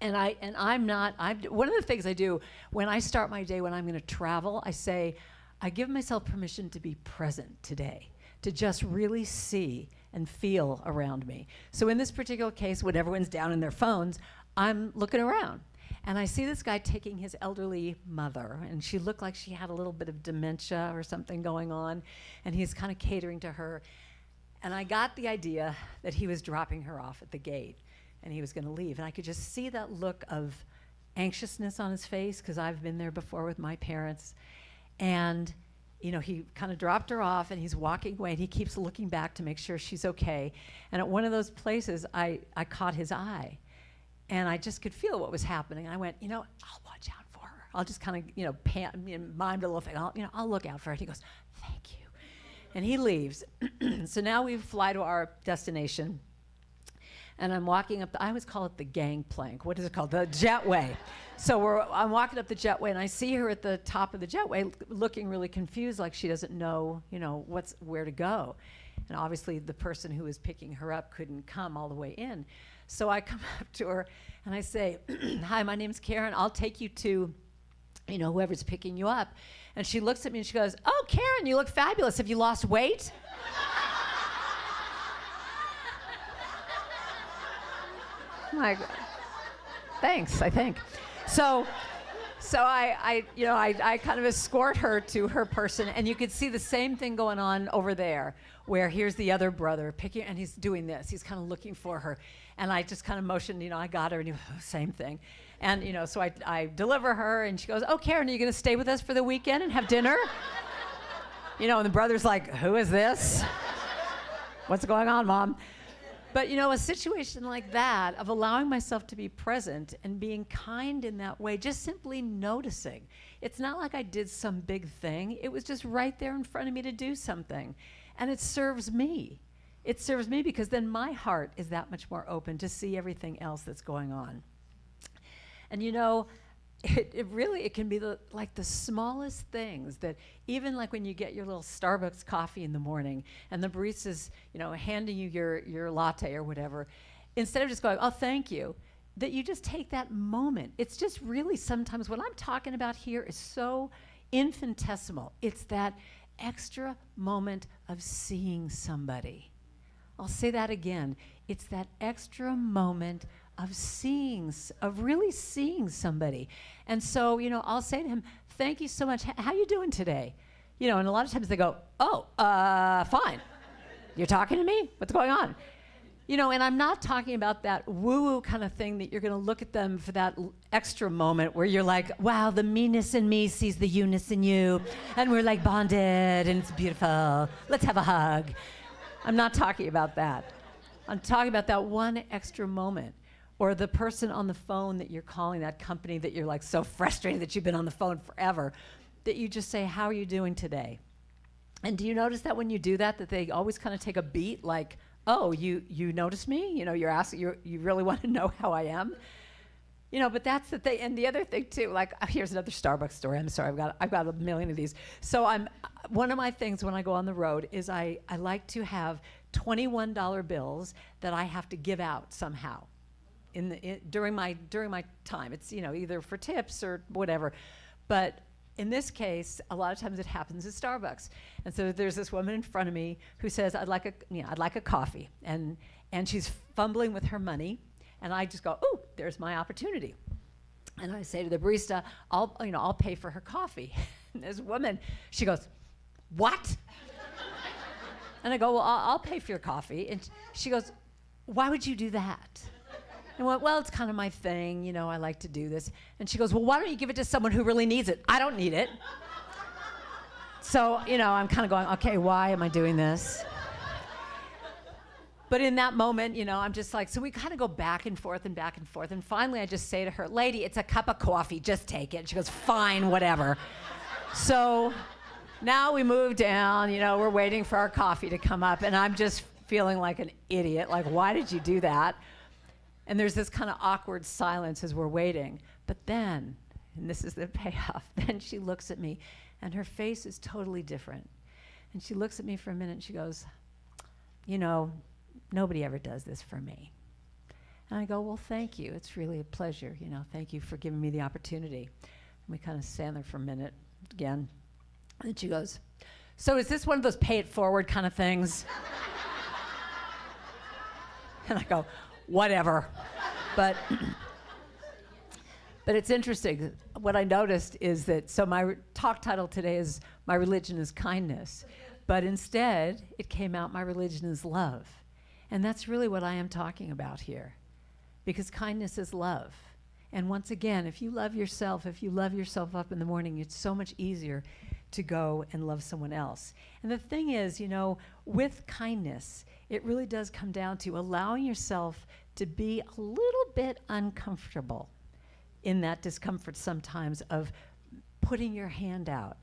and one of the things I do when I start my day, when I'm going to travel, I give myself permission to be present today, to just really see and feel around me. So in this particular case, when everyone's down in their phones, I'm looking around. And I see this guy taking his elderly mother, and she looked like she had a little bit of dementia or something going on, and he's kind of catering to her. And I got the idea that he was dropping her off at the gate, and he was going to leave. And I could just see that look of anxiousness on his face, because I've been there before with my parents. And he kind of dropped her off, and he's walking away, and he keeps looking back to make sure she's okay. And at one of those places, I caught his eye. And I just could feel what was happening. I went, I'll watch out for her. I'll just kind of, mime a little thing. I'll look out for her. He goes, thank you. And he leaves. So now we fly to our destination. And I'm walking up, I always call it the gangplank. What is it called? The jetway. So I'm walking up the jetway, and I see her at the top of the jetway looking really confused, like she doesn't know, where to go. And obviously the person who was picking her up couldn't come all the way in. So I come up to her and I say, hi, my name's Karen. I'll take you to, whoever's picking you up. And she looks at me and she goes, oh, Karen, you look fabulous. Have you lost weight? I'm like, thanks, I think. So I kind of escort her to her person, and you could see the same thing going on over there, where here's the other brother picking, and he's doing this. He's kind of looking for her. And I just kind of motioned, I got her, and same thing. And, so I deliver her, and she goes, oh, Karen, are you going to stay with us for the weekend and have dinner? And the brother's like, who is this? What's going on, Mom? But, a situation like that, of allowing myself to be present and being kind in that way, just simply noticing. It's not like I did some big thing. It was just right there in front of me to do something. And it serves me. It serves me because then my heart is that much more open to see everything else that's going on. And it can be the smallest things that, even like when you get your little Starbucks coffee in the morning and the barista's, handing you your latte or whatever, instead of just going, oh, thank you, that you just take that moment. It's just really sometimes what I'm talking about here is so infinitesimal. It's that extra moment of seeing somebody. I'll say that again. It's that extra moment of really seeing somebody. And so, I'll say to him, thank you so much. How you doing today? And a lot of times they go, oh, fine. You're talking to me? What's going on? And I'm not talking about that woo-woo kind of thing that you're going to look at them for that extra moment where you're like, wow, the meanness in me sees the you-ness in you, and we're like bonded, and it's beautiful. Let's have a hug. I'm not talking about that. I'm talking about that one extra moment. Or the person on the phone that you're calling, that company that you're like so frustrated that you've been on the phone forever, that you just say, how are you doing today? And do you notice that when you do that they always kind of take a beat, like, oh, you notice me? You're asking, you really want to know how I am? But that's the thing. And the other thing too, like, here's another Starbucks story. I'm sorry, I've got a million of these. So one of my things when I go on the road is I like to have $21 bills that I have to give out somehow. During my time. It's either for tips or whatever. But in this case, a lot of times it happens at Starbucks. And so there's this woman in front of me who says, I'd like a coffee. And she's fumbling with her money. And I just go, oh, there's my opportunity. And I say to the barista, I'll pay for her coffee. And this woman, she goes, what? And I go, well, I'll pay for your coffee. And she goes, why would you do that? And I went, well, it's kind of my thing, I like to do this. And she goes, well, why don't you give it to someone who really needs it? I don't need it. So, I'm kind of going, okay, why am I doing this? But in that moment, I'm just like, so we kind of go back and forth. And finally, I just say to her, lady, it's a cup of coffee. Just take it. She goes, fine, whatever. So now we move down, we're waiting for our coffee to come up. And I'm just feeling like an idiot. Like, why did you do that? And there's this kind of awkward silence as we're waiting. But then, and this is the payoff, then she looks at me, and her face is totally different. And she looks at me for a minute, and she goes, nobody ever does this for me. And I go, well, thank you. It's really a pleasure. Thank you for giving me the opportunity. And we kind of stand there for a minute again. And then she goes, so is this one of those pay it forward kind of things? And I go, whatever. But it's interesting. What I noticed is that, so my talk title today is My Religion is Kindness. But instead, it came out, my religion is love. And that's really what I am talking about here. Because kindness is love. And once again, if you love yourself up in the morning, it's so much easier to go and love someone else. And the thing is, with kindness, it really does come down to allowing yourself to be a little bit uncomfortable in that discomfort sometimes of putting your hand out.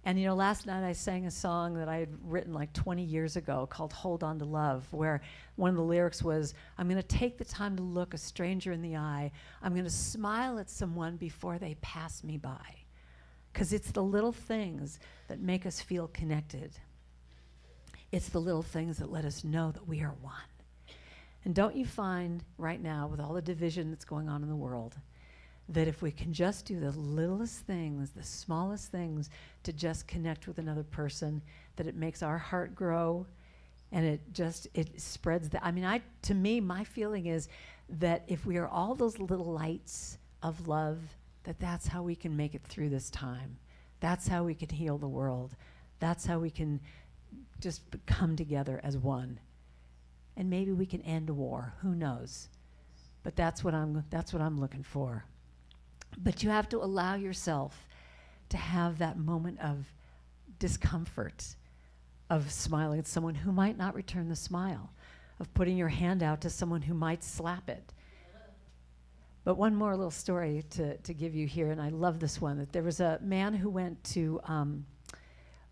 And last night I sang a song that I had written like 20 years ago called Hold On to Love, where one of the lyrics was, I'm going to take the time to look a stranger in the eye. I'm going to smile at someone before they pass me by. Because it's the little things that make us feel connected. It's the little things that let us know that we are one. And don't you find right now, with all the division that's going on in the world, that if we can just do the littlest things, the smallest things, to just connect with another person, that it makes our heart grow, and it spreads to me, my feeling is that if we are all those little lights of love, that's how we can make it through this time. That's how we can heal the world. That's how we can just come together as one. And maybe we can end war, who knows? But that's what I'm looking for. But you have to allow yourself to have that moment of discomfort, of smiling at someone who might not return the smile, of putting your hand out to someone who might slap it. But one more little story to give you here, and I love this one, that there was a man who went to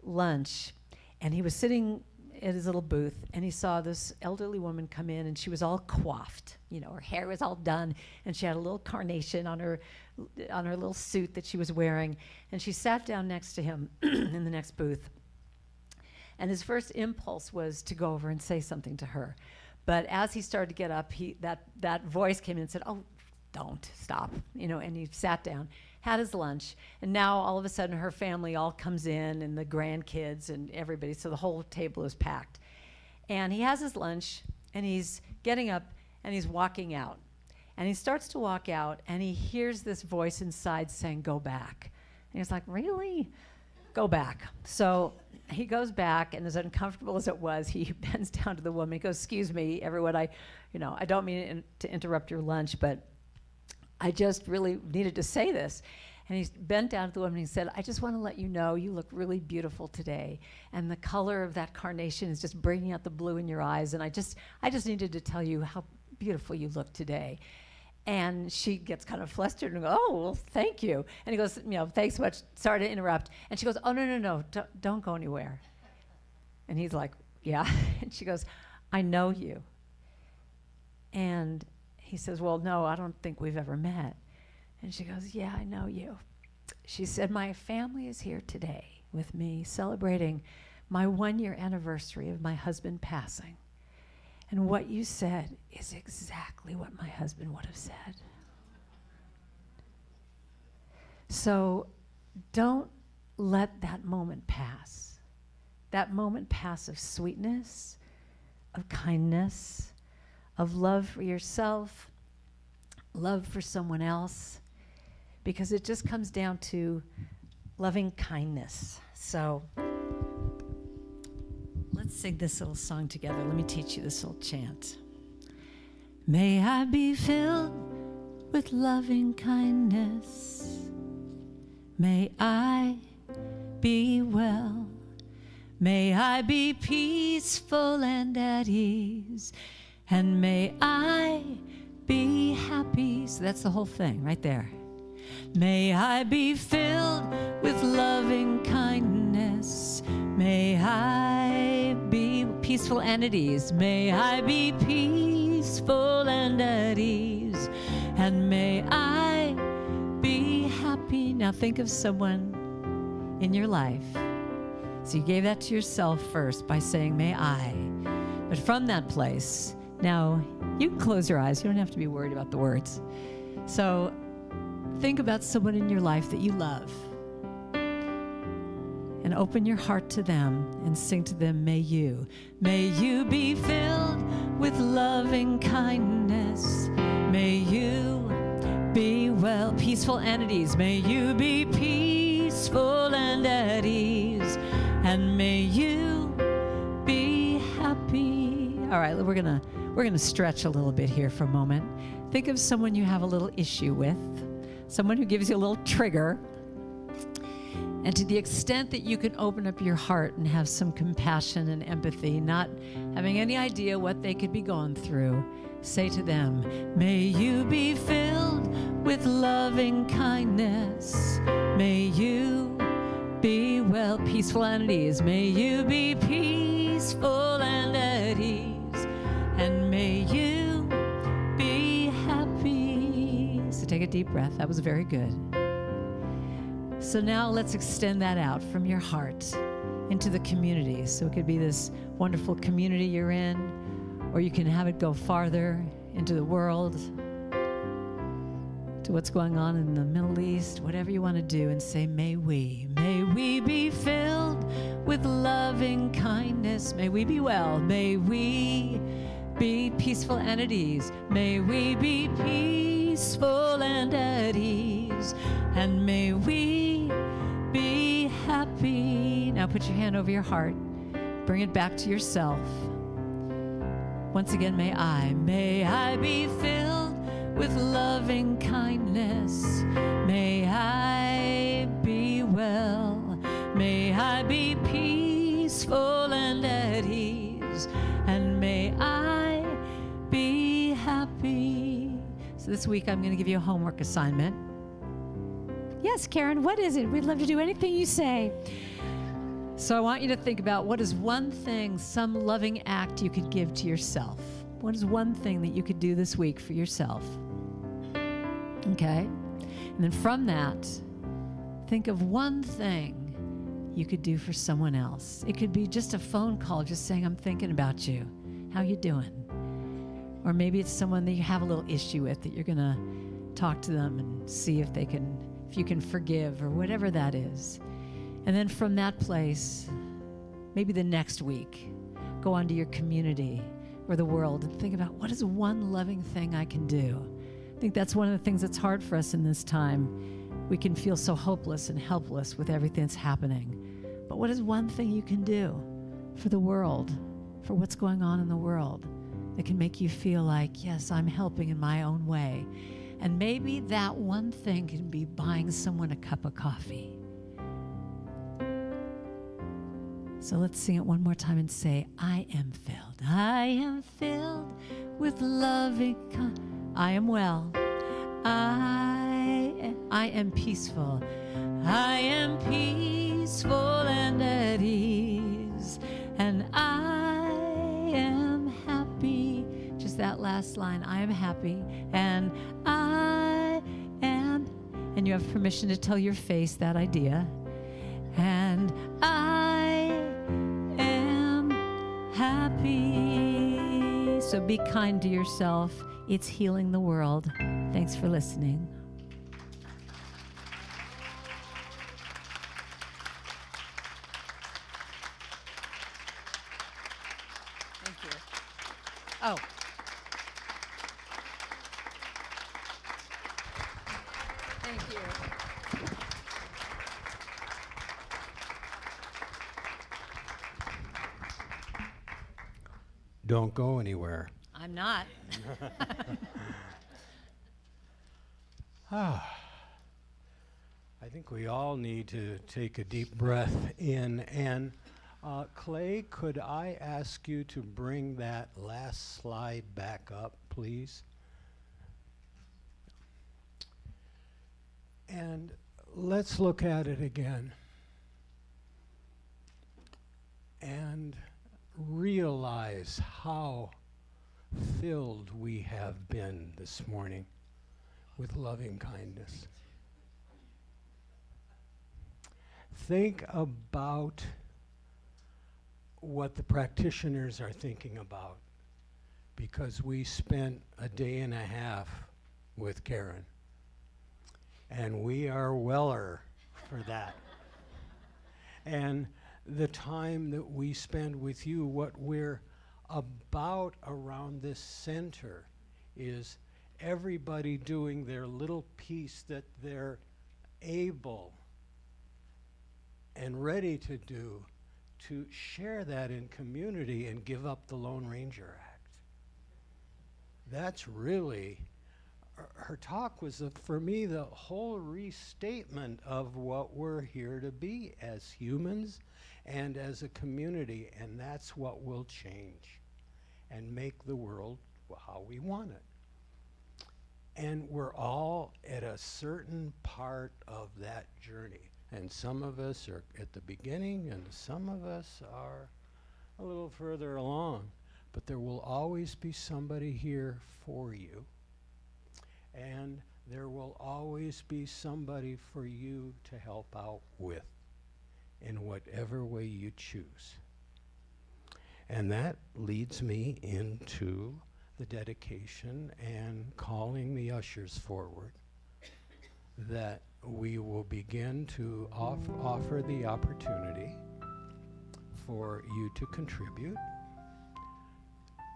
lunch, and he was sitting at his little booth, and he saw this elderly woman come in, and she was all coiffed. Her hair was all done, and she had a little carnation on her little suit that she was wearing, and she sat down next to him in the next booth. And his first impulse was to go over and say something to her. But as he started to get up, that voice came in and said, "Oh, don't, stop," and he sat down, had his lunch, and now all of a sudden her family all comes in, and the grandkids and everybody, so the whole table is packed. And he has his lunch, and he's getting up, and he's walking out. And he starts to walk out, and he hears this voice inside saying, "Go back." And he's like, "Really? Go back." So he goes back, and as uncomfortable as it was, he bends down to the woman. He goes, "Excuse me, everyone, I don't mean to interrupt your lunch, but I just really needed to say this." And he bent down to the woman and he said, "I just want to let you know you look really beautiful today. And the color of that carnation is just bringing out the blue in your eyes. And I just needed to tell you how beautiful you look today." And she gets kind of flustered and goes, "Oh, well, thank you." And he goes, "Thanks so much. Sorry to interrupt." And she goes, "Oh, no, don't go anywhere." And he's like, "Yeah." And she goes, "I know you." And he says, "Well, no, I don't think we've ever met." And she goes, "Yeah, I know you." She said, "My family is here today with me celebrating my 1-year anniversary of my husband passing. And what you said is exactly what my husband would have said." So don't let that moment pass. That moment pass of sweetness, of kindness, of love for yourself, love for someone else, because it just comes down to loving kindness. So let's sing this little song together. Let me teach you this little chant. May I be filled with loving kindness. May I be well. May I be peaceful and at ease. And may I be happy. So that's the whole thing right there. May I be filled with loving kindness. May I be peaceful and at ease. May I be peaceful and at ease. And may I be happy. Now think of someone in your life. So you gave that to yourself first by saying, "May I." But from that place, now you can close your eyes. You don't have to be worried about the words. So think about someone in your life that you love. And open your heart to them and sing to them, may you be filled with loving kindness. May you be well, peaceful and at ease. May you be peaceful and at ease. And may you be happy. All right, we're gonna stretch a little bit here for a moment. Think of someone you have a little issue with, someone who gives you a little trigger. And to the extent that you can open up your heart and have some compassion and empathy, not having any idea what they could be going through, say to them, may you be filled with loving kindness. May you be well, peaceful and at ease. May you be peaceful and at ease. And may you be happy. So take a deep breath. That was very good. So now let's extend that out from your heart into the community. So it could be this wonderful community you're in, or you can have it go farther into the world, to what's going on in the Middle East, whatever you want to do, and say, may we be filled with loving kindness. May we be well. May we be peaceful and at ease. May we be peaceful and at ease. And may we be happy. Now put your hand over your heart. Bring it back to yourself. Once again, may I be filled with loving kindness. May I be well. May I be peaceful and at ease. And may I be happy. So this week I'm going to give you a homework assignment. Yes, Karen, what is it? We'd love to do anything you say. So I want you to think about what is one thing, some loving act you could give to yourself. What is one thing that you could do this week for yourself? Okay? And then from that, think of one thing you could do for someone else. It could be just a phone call, just saying, I'm thinking about you. How you doing? Or maybe it's someone that you have a little issue with that you're going to talk to them and see if you can forgive or whatever that is. And then from that place, maybe the next week, go on to your community or the world and think about what is one loving thing I can do. I think that's one of the things that's hard for us in this time. We can feel so hopeless and helpless with everything that's happening. But what is one thing you can do for the world, for what's going on in the world, that can make you feel like, yes, I'm helping in my own way? And maybe that one thing can be buying someone a cup of coffee. So let's sing it one more time and say, I am filled. I am filled with loving kindness. I am well. I am peaceful. I am peaceful and at ease. And I am happy. Just that last line, I am happy. And I am, and you have permission to tell your face that idea. And I am happy. So be kind to yourself. It's healing the world. Thanks for listening. Thank you. Oh. Thank you. Don't go anywhere. I'm not. I think we all need to take a deep breath in. And Clay, could I ask you to bring that last slide back up, please? And let's look at it again and realize how filled we have been this morning with loving kindness. Think about what the practitioners are thinking about, because we spent a day and a half with Karen, and we are weller for that. And the time that we spend with you, what we're about around this center is everybody doing their little piece that they're able and ready to do to share that in community and give up the Lone Ranger Act. That's really her talk was, for me, the whole restatement of what we're here to be as humans and as a community, and that's what will change and make the world how we want it. And we're all at a certain part of that journey. And some of us are at the beginning, and some of us are a little further along. But there will always be somebody here for you. And there will always be somebody for you to help out with in whatever way you choose. And that leads me into the dedication and calling the ushers forward, that we will begin to offer the opportunity for you to contribute,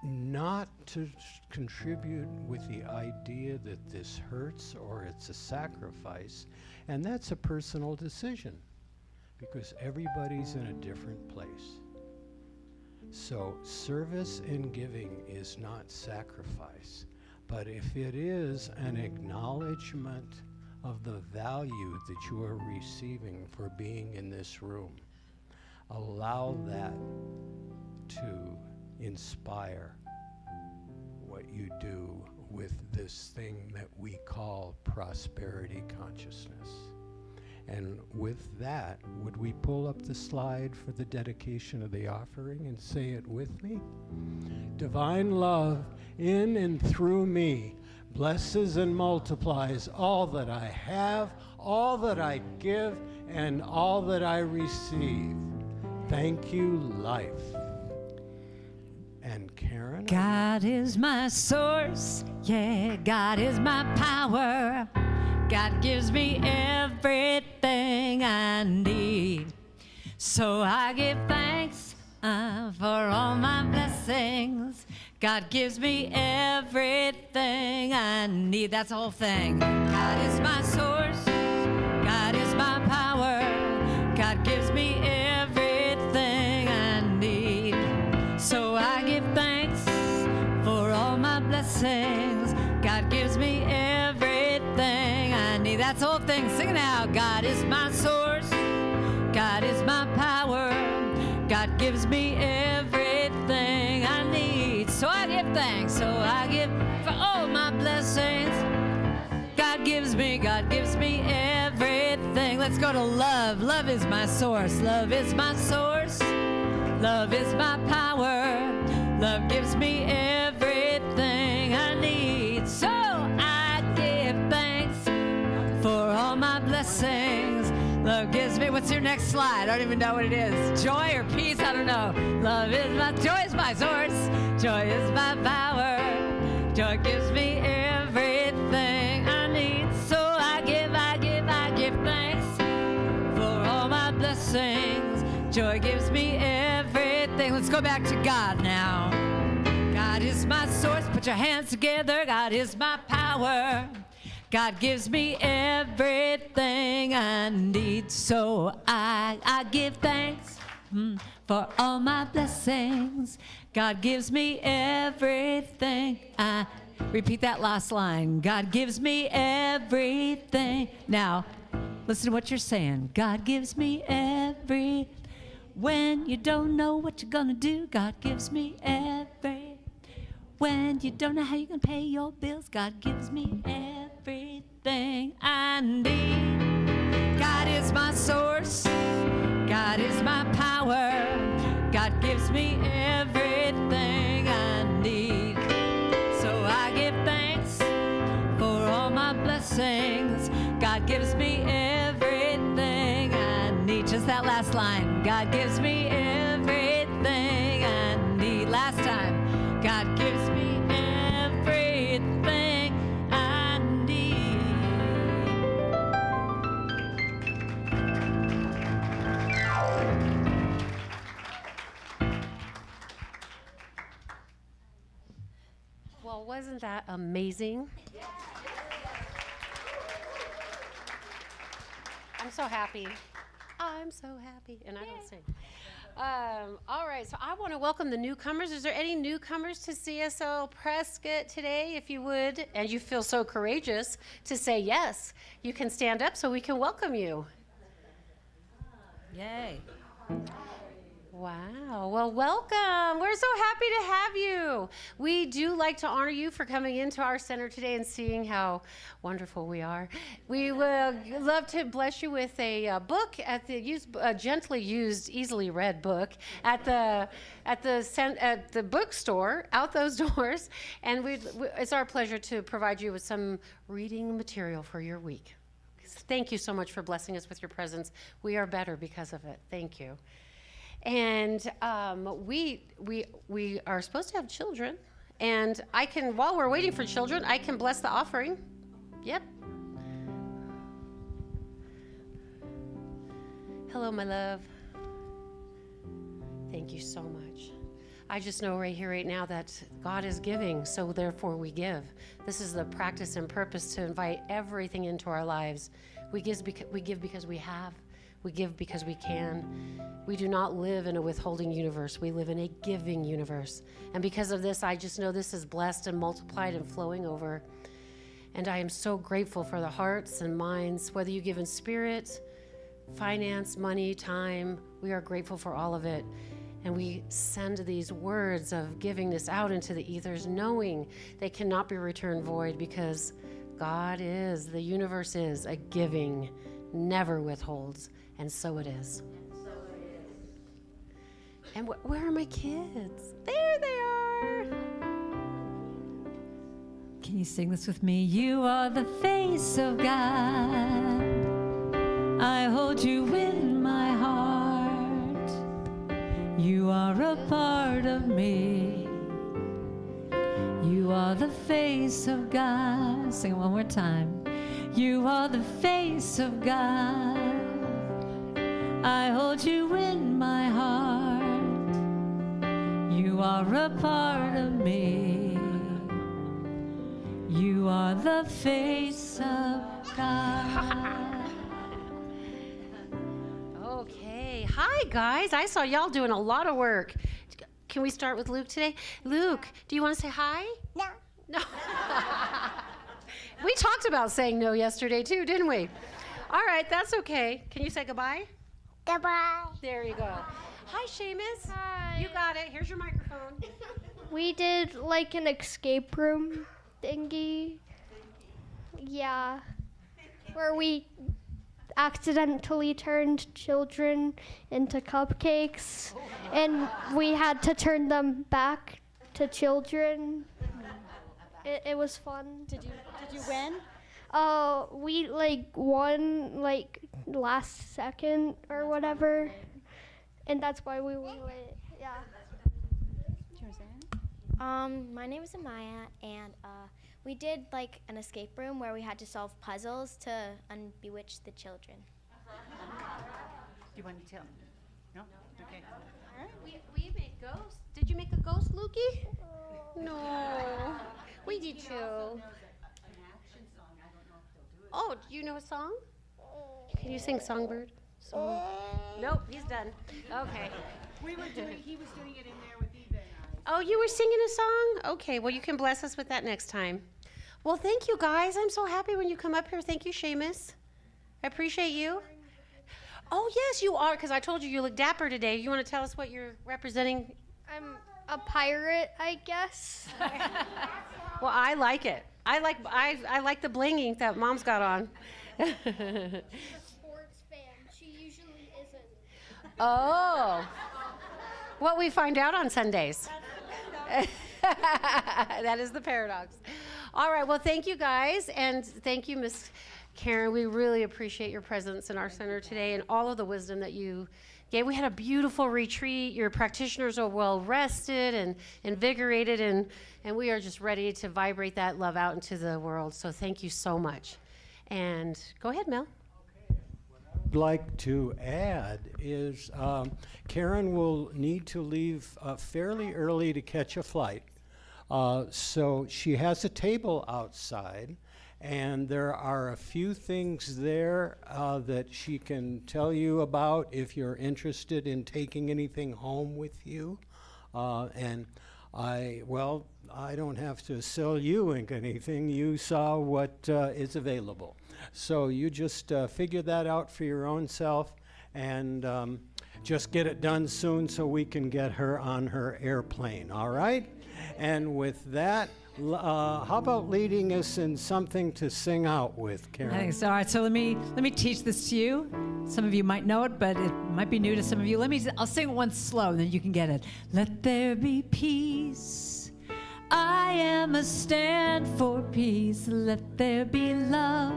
not to contribute with the idea that this hurts or it's a sacrifice, and that's a personal decision because everybody's in a different place. So service and giving is not sacrifice, but if it is an acknowledgement of the value that you are receiving for being in this room, allow that to inspire what you do with this thing that we call prosperity consciousness. And with that, would we pull up the slide for the dedication of the offering and say it with me? Divine love in and through me blesses and multiplies all that I have, all that I give, and all that I receive. Thank you, life. And Karen? God is my source, yeah, God is my power. God gives me everything I need. So I give thanks for all my blessings. God gives me everything I need. That's the whole thing. God is my source. God is my power. God gives me everything I need. So I give thanks for all my blessings. God gives me everything I need. That's the whole thing. Sing it now. God is my source. God is my power. God gives me everything I need. So I give thanks. So I give for all my blessings. God gives me everything. Let's go to love. Love is my source. Love is my source. Love is my power. Love gives me everything I need. So I give thanks for all my blessings. Love gives me, what's your next slide? I don't even know what it is. Joy or peace? I don't know. Joy is my source. Joy is my power. Joy gives me everything I need. So I give thanks for all my blessings. Joy gives me everything. Let's go back to God now. God is my source. Put your hands together. God is my power. God gives me everything I need. So I give thanks for all my blessings. God gives me everything. Repeat that last line. God gives me everything. Now, listen to what you're saying. God gives me everything. When you don't know what you're gonna do, God gives me everything. When you don't know how you're gonna pay your bills, God gives me everything I need. God is my source. God is my power. God gives me everything I need. So I give thanks for all my blessings. God gives me everything I need. Just that last line. God gives me everything I need. Last time. God gives me everything I need. Well, wasn't that amazing? I'm so happy. I'm so happy. And I don't sing. All right, so I want to welcome the newcomers. Is there any newcomers to CSL Prescott today, if you would, and you feel so courageous to say yes, you can stand up so we can welcome you. Yay. Wow, well, welcome. We're so happy to have you. We do like to honor you for coming into our center today and seeing how wonderful we are. We would love to bless you with a book at the gently used, easily read book at the bookstore out those doors, and it's our pleasure to provide you with some reading material for your week. Thank you so much for blessing us with your presence. We are better because of it. Thank you. And we are supposed to have children, and while we're waiting for children, I can bless the offering. Yep. Hello, my love. Thank you so much. I just know right here, right now, that God is giving, so therefore we give. This is the practice and purpose to invite everything into our lives. We give because we have. We give because we can. We do not live in a withholding universe. We live in a giving universe. And because of this, I just know this is blessed and multiplied and flowing over. And I am so grateful for the hearts and minds, whether you give in spirit, finance, money, time, we are grateful for all of it. And we send these words of giving this out into the ethers, knowing they cannot be returned void, because God is, the universe is a giving, never withholds. And so it is. And where are my kids? There they are. Can you sing this with me? You are the face of God. I hold you in my heart. You are a part of me. You are the face of God. Sing it one more time. You are the face of God. I hold you in my heart. You are a part of me. You are the face of God. Okay. Hi, guys. I saw y'all doing a lot of work. Can we start with Luke today? Luke, do you want to say hi? No. No. We talked about saying no yesterday, too, didn't we? All right, that's okay. Can you say goodbye? Goodbye. There you go. Hi, Seamus. Hi. You got it. Here's your microphone. We did like an escape room thingy. Yeah. Where we accidentally turned children into cupcakes, and we had to turn them back to children. It was fun. Did you win? We won last second or whatever, and that's why we won it. Yeah. My name is Amaya, and we did like an escape room where we had to solve puzzles to unbewitch the children. You want to tell? No? Okay. We made ghosts. Did you make a ghost, Lukey? No. We did too. Oh, do you know a song? Can you sing Songbird? Song? Nope, he's done. Okay. He was doing it in there with Eva and I. Oh, you were singing a song? Okay, well, you can bless us with that next time. Well, thank you, guys. I'm so happy when you come up here. Thank you, Seamus. I appreciate you. Oh, yes, you are, because I told you look dapper today. You want to tell us what you're representing? I'm a pirate, I guess. Well, I like it. I like the blinging that Mom's got on. Sports fan. She usually isn't. Oh. What we find out on Sundays. That is the paradox. All right, well, thank you guys, and thank you, Miss Karen. We really appreciate your presence in our center today and all of the wisdom that you gave. We had a beautiful retreat. Your practitioners are well rested and invigorated, and we are just ready to vibrate that love out into the world. So thank you so much. And go ahead, Mel. I'd like to add is Karen will need to leave fairly early to catch a flight. So she has a table outside, And there are a few things there that she can tell you about if you're interested in taking anything home with you. And I don't have to sell you anything. You saw what is available. So you just figure that out for your own self, and just get it done soon so we can get her on her airplane, all right? And with that, how about leading us in something to sing out with, Karen? I think so. All right, so let me teach this to you. Some of you might know it, but it might be new to some of you. I'll sing it once slow, and then you can get it. Let there be peace. I am a stand for peace. Let there be love.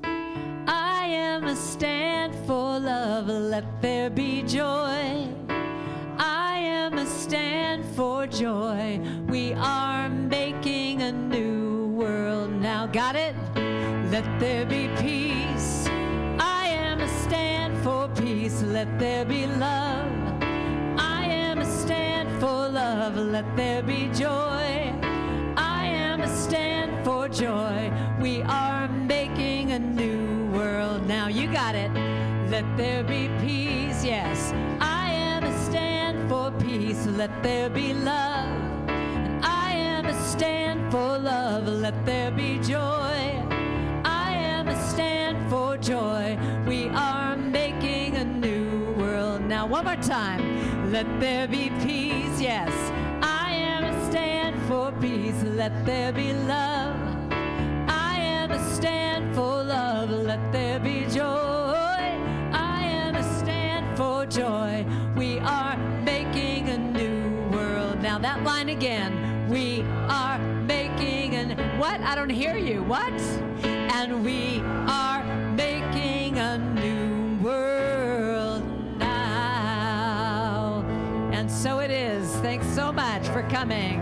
I am a stand for love. Let there be joy. I am a stand for joy. We are making a new world now. Got it? Let there be peace. I am a stand for peace. Let there be love. I am a stand for love. Let there be joy. I am a stand for joy. We are making a new world now. You got it. Let there be peace. Yes. I am a stand for peace. Let there be love. And I am a stand for love. Let there be joy. I am a stand for joy. We are making a new world now. One more time. Let there be peace. Yes. I am a stand for peace. Let there be love. I am a stand for love. Let there be joy. I am a stand for joy. We are making a new world. Now that line again. We are making what? I don't hear you. What? And we are making a new world now. And so it is. Thanks so much for coming.